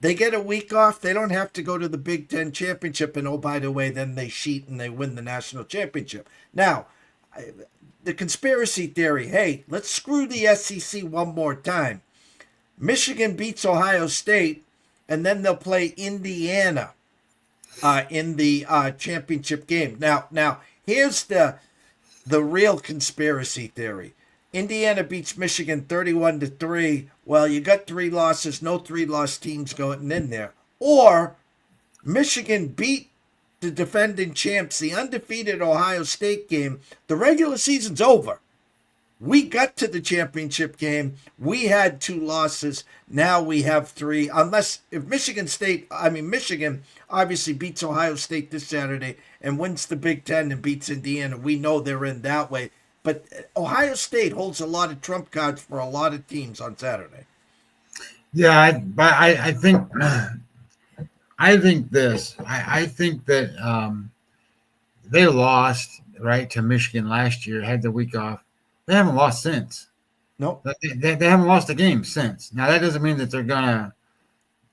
they get a week off. They don't have to go to the Big Ten championship. And oh, by the way, then they cheat and they win the national championship. Now, the conspiracy theory, hey, let's screw the SEC one more time. Michigan beats Ohio State, and then they'll play Indiana in the championship game. Now here's the real conspiracy theory. Indiana beats Michigan 31-3. Well, you got 3 losses, no 3-loss teams going in there. Or Michigan beat the defending champs, the undefeated Ohio State game. The regular season's over. We got to the championship game. We had 2 losses. Now we have 3. If Michigan obviously beats Ohio State this Saturday and wins the Big Ten and beats Indiana. We know they're in that way. But Ohio State holds a lot of trump cards for a lot of teams on Saturday. Yeah, I think this. I think that they lost right to Michigan last year. Had the week off. They haven't lost since. Nope. They haven't lost a game since. Now that doesn't mean that they're gonna.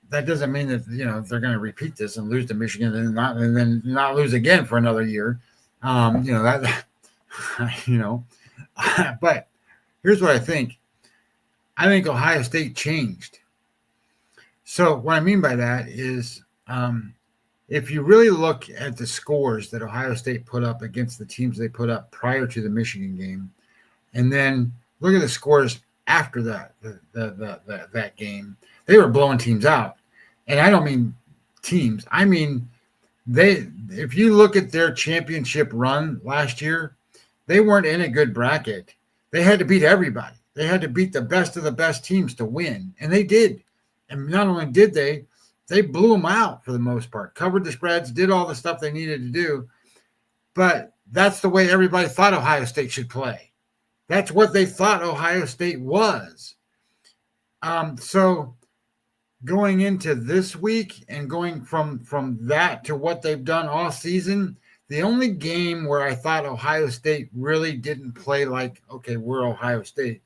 That doesn't mean that they're gonna repeat this and lose to Michigan and then not lose again for another year. But here's what I think. I think Ohio State changed. So what I mean by that is, if you really look at the scores that Ohio State put up against the teams they put up prior to the Michigan game, and then look at the scores after that game, they were blowing teams out. And I don't mean teams. I mean, if you look at their championship run last year, they weren't in a good bracket. They had to beat everybody. They had to beat the best of the best teams to win, and they did. And not only did they blew them out for the most part, covered the spreads, did all the stuff they needed to do. But that's the way everybody thought Ohio State should play. That's what they thought Ohio State was. So going into this week and going from that to what they've done all season, the only game where I thought Ohio State really didn't play like, okay, we're Ohio State,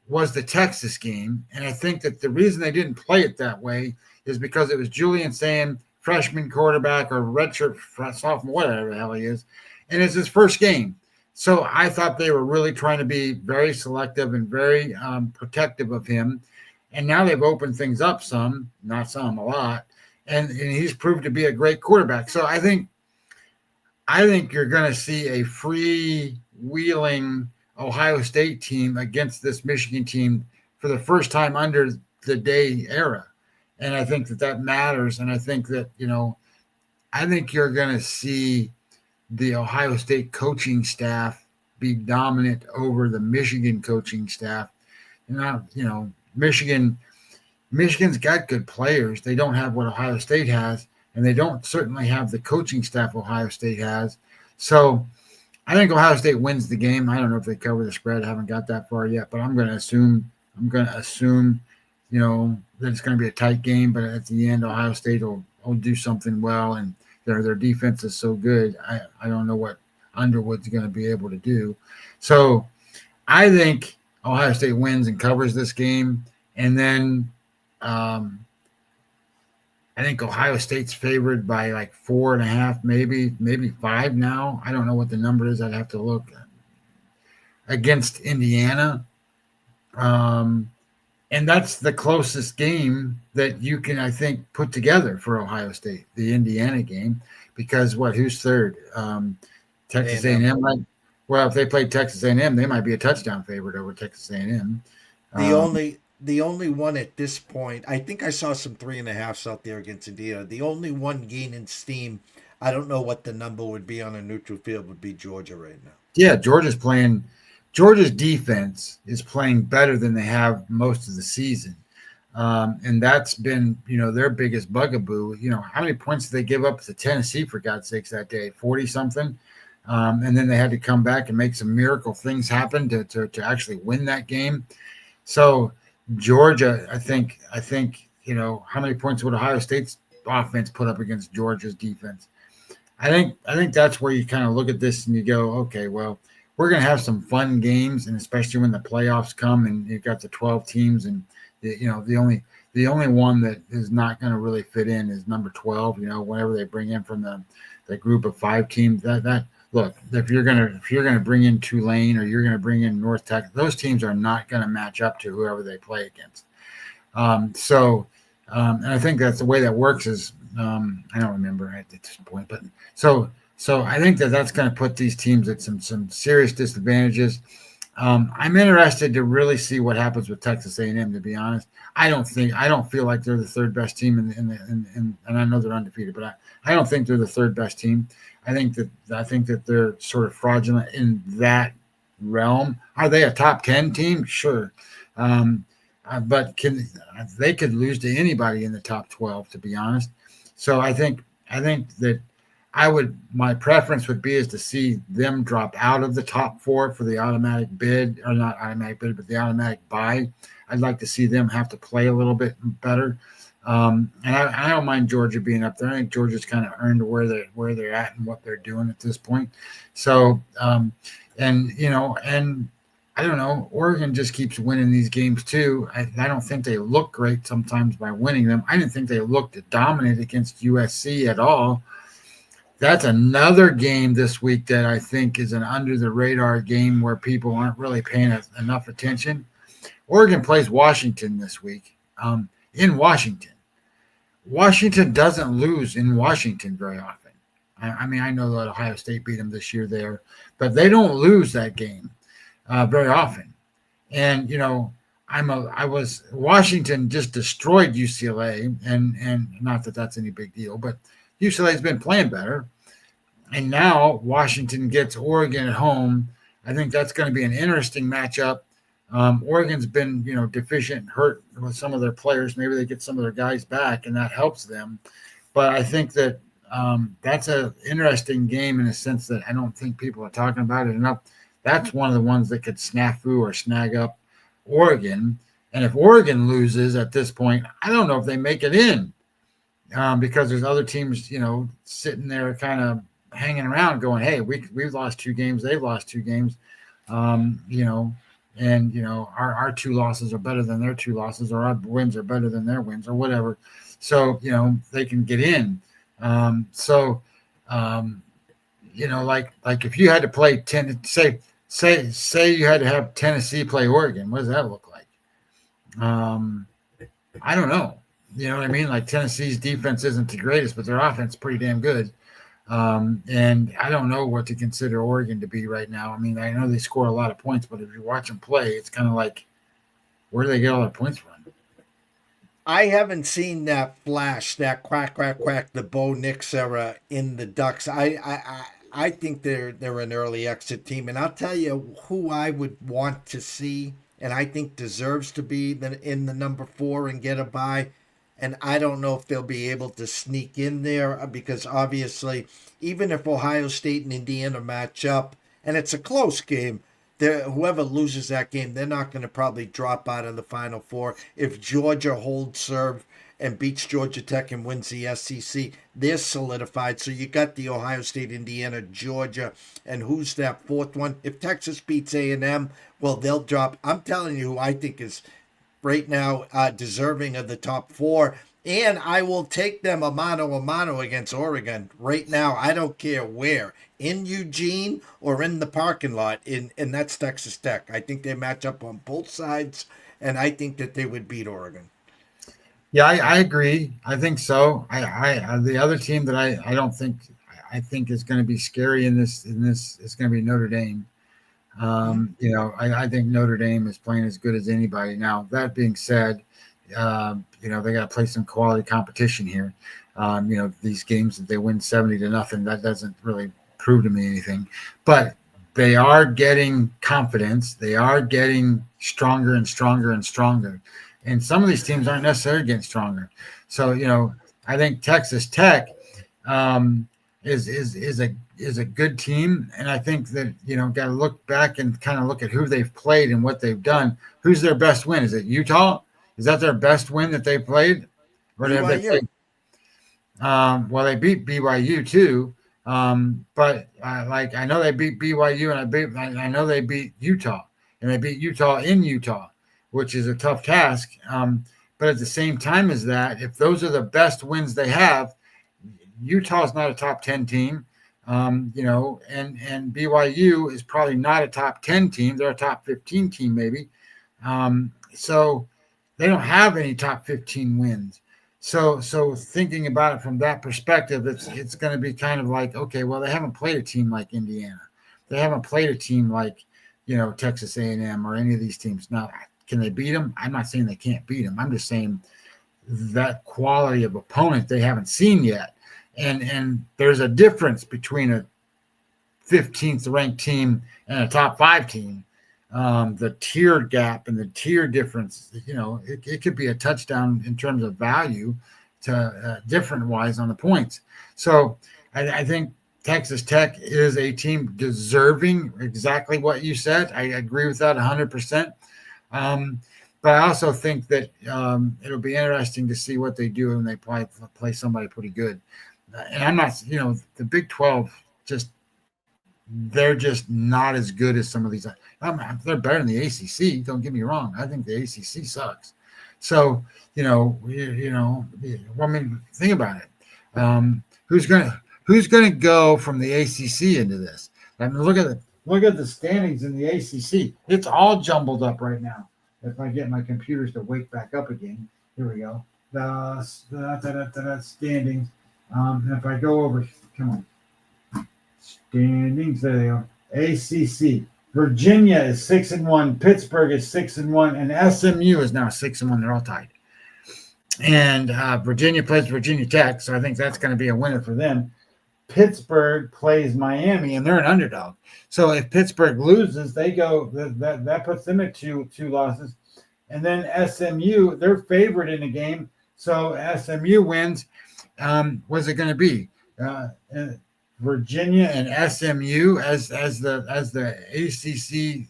was the Texas game. And I think that the reason they didn't play it that way is because it was Julian Sam, freshman quarterback or redshirt sophomore, whatever the hell he is, and it's his first game. So I thought they were really trying to be very selective and very protective of him. And now they've opened things up some, not some, a lot. And he's proved to be a great quarterback. So I think you're going to see a free-wheeling Ohio State team against this Michigan team for the first time under the Day era. And I think that matters. And I think that, I think you're going to see the Ohio State coaching staff be dominant over the Michigan coaching staff. Michigan's got good players. They don't have what Ohio State has, and they don't certainly have the coaching staff Ohio State has. So I think Ohio State wins the game. I don't know if they cover the spread. I haven't got that far yet, but I'm going to assume, that it's going to be a tight game, but at the end, Ohio State will do something well, and their defense is so good. I don't know what Underwood's going to be able to do. So I think Ohio State wins and covers this game, and then I think Ohio State's favored by like 4.5, maybe 5 now. I don't know what the number is. I'd have to look. Against Indiana. And that's the closest game that you can, I think, put together for Ohio State, the Indiana game, because who's third? Texas A&M. Well, if they played Texas A&M, they might be a touchdown favorite over Texas A&M. The only one at this point, I think I saw some 3.5s out there against Indiana. The only one gaining steam, I don't know what the number would be on a neutral field, would be Georgia right now. Yeah, Georgia's defense is playing better than they have most of the season. And that's been, their biggest bugaboo. How many points did they give up to Tennessee, for God's sakes, that day? 40-something? And then they had to come back and make some miracle things happen to actually win that game. So Georgia, I think, how many points would Ohio State's offense put up against Georgia's defense? I think that's where you kind of look at this and you go, okay, well, we're going to have some fun games, and especially when the playoffs come and you've got the 12 teams, and the only one that is not going to really fit in is number 12. Whenever they bring in from the group of 5 teams, that look, if you're gonna bring in Tulane or you're gonna bring in North Texas, those teams are not going to match up to whoever they play against. And I think that's the way that works. Is I don't remember at this point, but so I think that's going to put these teams at some serious disadvantages. I'm interested to really see what happens with Texas A&M. To be honest, I don't feel like they're the third best team and I know they're undefeated, but I don't think they're the third best team. I think that they're sort of fraudulent in that realm. Are they a top 10 team? Sure, but they could lose to anybody in the top 12? To be honest, so I think that. My preference would be is to see them drop out of the top 4 for the automatic bid, or not automatic bid, but the automatic buy. I'd like to see them have to play a little bit better. And I don't mind Georgia being up there. I think Georgia's kind of earned where they're at and what they're doing at this point. So, and I don't know, Oregon just keeps winning these games too. I don't think they look great sometimes by winning them. I didn't think they looked dominant against USC at all. That's another game this week that I think is an under-the-radar game where people aren't really paying enough attention. Oregon plays Washington this week in Washington. Washington doesn't lose in Washington very often. I mean, I know that Ohio State beat them this year there, but they don't lose that game very often. And, Washington just destroyed UCLA, and not that that's any big deal, but UCLA's been playing better, and now Washington gets Oregon at home. I think that's going to be an interesting matchup. Oregon's been, deficient, hurt with some of their players. Maybe they get some of their guys back, and that helps them. But I think that that's an interesting game in the sense that I don't think people are talking about it enough. That's one of the ones that could snafu or snag up Oregon. And if Oregon loses at this point, I don't know if they make it in because there's other teams, sitting there kind of hanging around going, hey, we've lost 2 games. They've lost 2 games, and our 2 losses are better than their 2 losses, or our wins are better than their wins, or whatever. So, they can get in. Like if you had to play 10, say you had to have Tennessee play Oregon, what does that look like? I don't know. You know what I mean? Like Tennessee's defense isn't the greatest, but their offense is pretty damn good. And I don't know what to consider Oregon to be right now. I mean, I know they score a lot of points, but if you watch them play, it's kind of like, where do they get all their points from? I haven't seen that flash, that quack, the Bo Nix era in the Ducks. I think they're an early exit team, and I'll tell you who I would want to see, and I think deserves to be in the number 4 and get a bye. And I don't know if they'll be able to sneak in there because obviously, even if Ohio State and Indiana match up, and it's a close game, whoever loses that game, they're not going to probably drop out of the Final Four. If Georgia holds serve and beats Georgia Tech and wins the SEC, they're solidified. So you got the Ohio State, Indiana, Georgia, and who's that 4th one? If Texas beats A&M, well, they'll drop. I'm telling you who I think is right now deserving of the top 4. And I will take them a mano against Oregon right now. I don't care where, in Eugene or in the parking lot, and that's Texas Tech. I think they match up on both sides, and I think that they would beat Oregon. Yeah, I agree. I think so. I the other team that I think is going to be scary in this is going to be Notre Dame. I think Notre Dame is playing as good as anybody. Now, that being said, they got to play some quality competition here. These games that they win 70-0, that doesn't really prove to me anything. But they are getting confidence. They are getting stronger and stronger and stronger. And some of these teams aren't necessarily getting stronger. So, I think Texas Tech is a good team, and I think that got to look back and kind of look at who they've played and what they've done. Who's their best win? Is it Utah? Is that their best win that they played? Or have they played? Well, they beat BYU too, but I know they beat BYU, and I know they beat Utah, and they beat Utah in Utah, which is a tough task. But at the same time as that, if those are the best wins they have, Utah's not a top 10 team, and BYU is probably not a top 10 team. They're a top 15 team maybe. So they don't have any top 15 wins. So thinking about it from that perspective, it's going to be kind of like, okay, well, they haven't played a team like Indiana. They haven't played a team like, Texas A&M or any of these teams. Now, can they beat them? I'm not saying they can't beat them. I'm just saying that quality of opponent they haven't seen yet. And there's a difference between a 15th ranked team and a top 5 team. The tier gap and the tier difference, it could be a touchdown in terms of value to different wise on the points. So I think Texas Tech is a team deserving exactly what you said. I agree with that 100%. But I also think that it'll be interesting to see what they do when they play somebody pretty good. And I'm not, the Big 12 they're just not as good as some of these. They're better than the ACC. Don't get me wrong. I think the ACC sucks. So, think about it. Who's gonna go from the ACC into this? I mean, look at the standings in the ACC. It's all jumbled up right now. If I get my computers to wake back up again, here we go. The standings. And if I go over, come on, standings. There they are. ACC. Virginia is 6-1. Pittsburgh is 6-1, and SMU is now 6-1. They're all tied. And Virginia plays Virginia Tech, so I think that's going to be a winner for them. Pittsburgh plays Miami, and they're an underdog. So if Pittsburgh loses, they go that puts them at two losses, and then SMU, they're favored in the game. So SMU wins. What's it going to be? Virginia and SMU as the ACC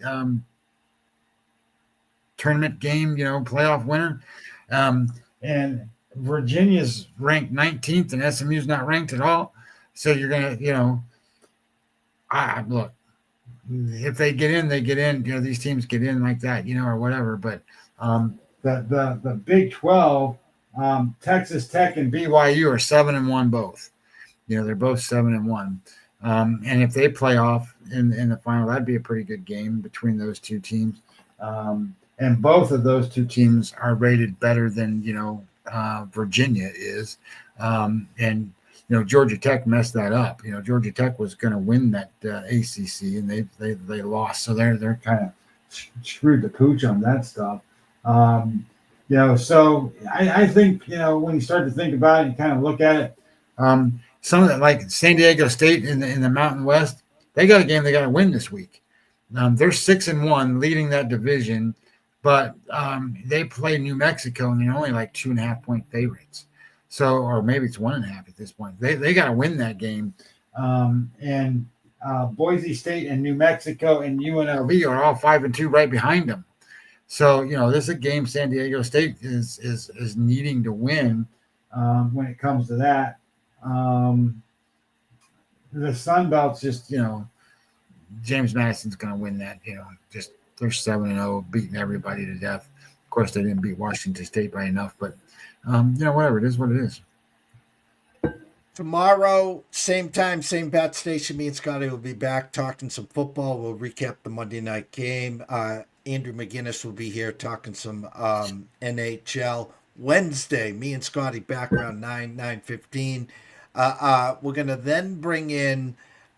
tournament game, playoff winner. And Virginia's ranked 19th, and SMU's not ranked at all. So you're gonna, I look. If they get in, they get in. These teams get in like that, or whatever. But the Big 12, Texas Tech and BYU are 7-1 both. They're both 7-1. And if they play off in the final, that'd be a pretty good game between those two teams. And both of those two teams are rated better than Virginia is. And Georgia Tech messed that up. Georgia Tech was going to win that ACC, and they lost, so they're kind of screwed the pooch on that stuff. So I think when you start to think about it and kind of look at it, some of that, like San Diego State in the Mountain West, they got a game they got to win this week. They're 6-1, leading that division, but they play New Mexico, and they're only like 2.5-point favorites. So, or maybe it's 1.5 at this point. They got to win that game. And Boise State and New Mexico and UNLV are all 5-2 right behind them. So, this is a game San Diego State is needing to win when it comes to that. The Sun Belt's just, James Madison's going to win that. Just they're 7-0, beating everybody to death. Of course, they didn't beat Washington State by enough, but whatever. It is what it is. Tomorrow, same time, same bat station. Me and Scotty will be back talking some football. We'll recap the Monday night game. Andrew McGinnis will be here talking some NHL. Wednesday, me and Scotty back around 9:15. We're going to then bring in,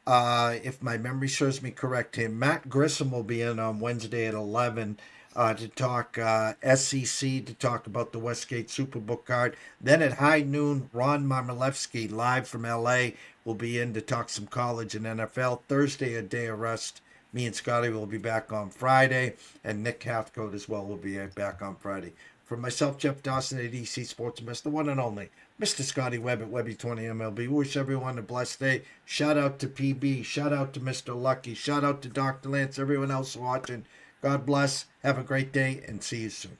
if my memory serves me correct, Matt Grissom will be in on Wednesday at 11 to talk SEC, to talk about the Westgate Superbook card. Then at high noon, Ron Marmolewski, live from LA, will be in to talk some college and NFL. Thursday, a day of rest. Me and Scotty will be back on Friday, and Nick Hathcote as well will be back on Friday. For myself, Jeff Dawson at EC Sports, the one and only Mr. Scotty Webb at Webby20MLB. We wish everyone a blessed day. Shout out to PB. Shout out to Mr. Lucky. Shout out to Dr. Lance, everyone else watching. God bless. Have a great day, and see you soon.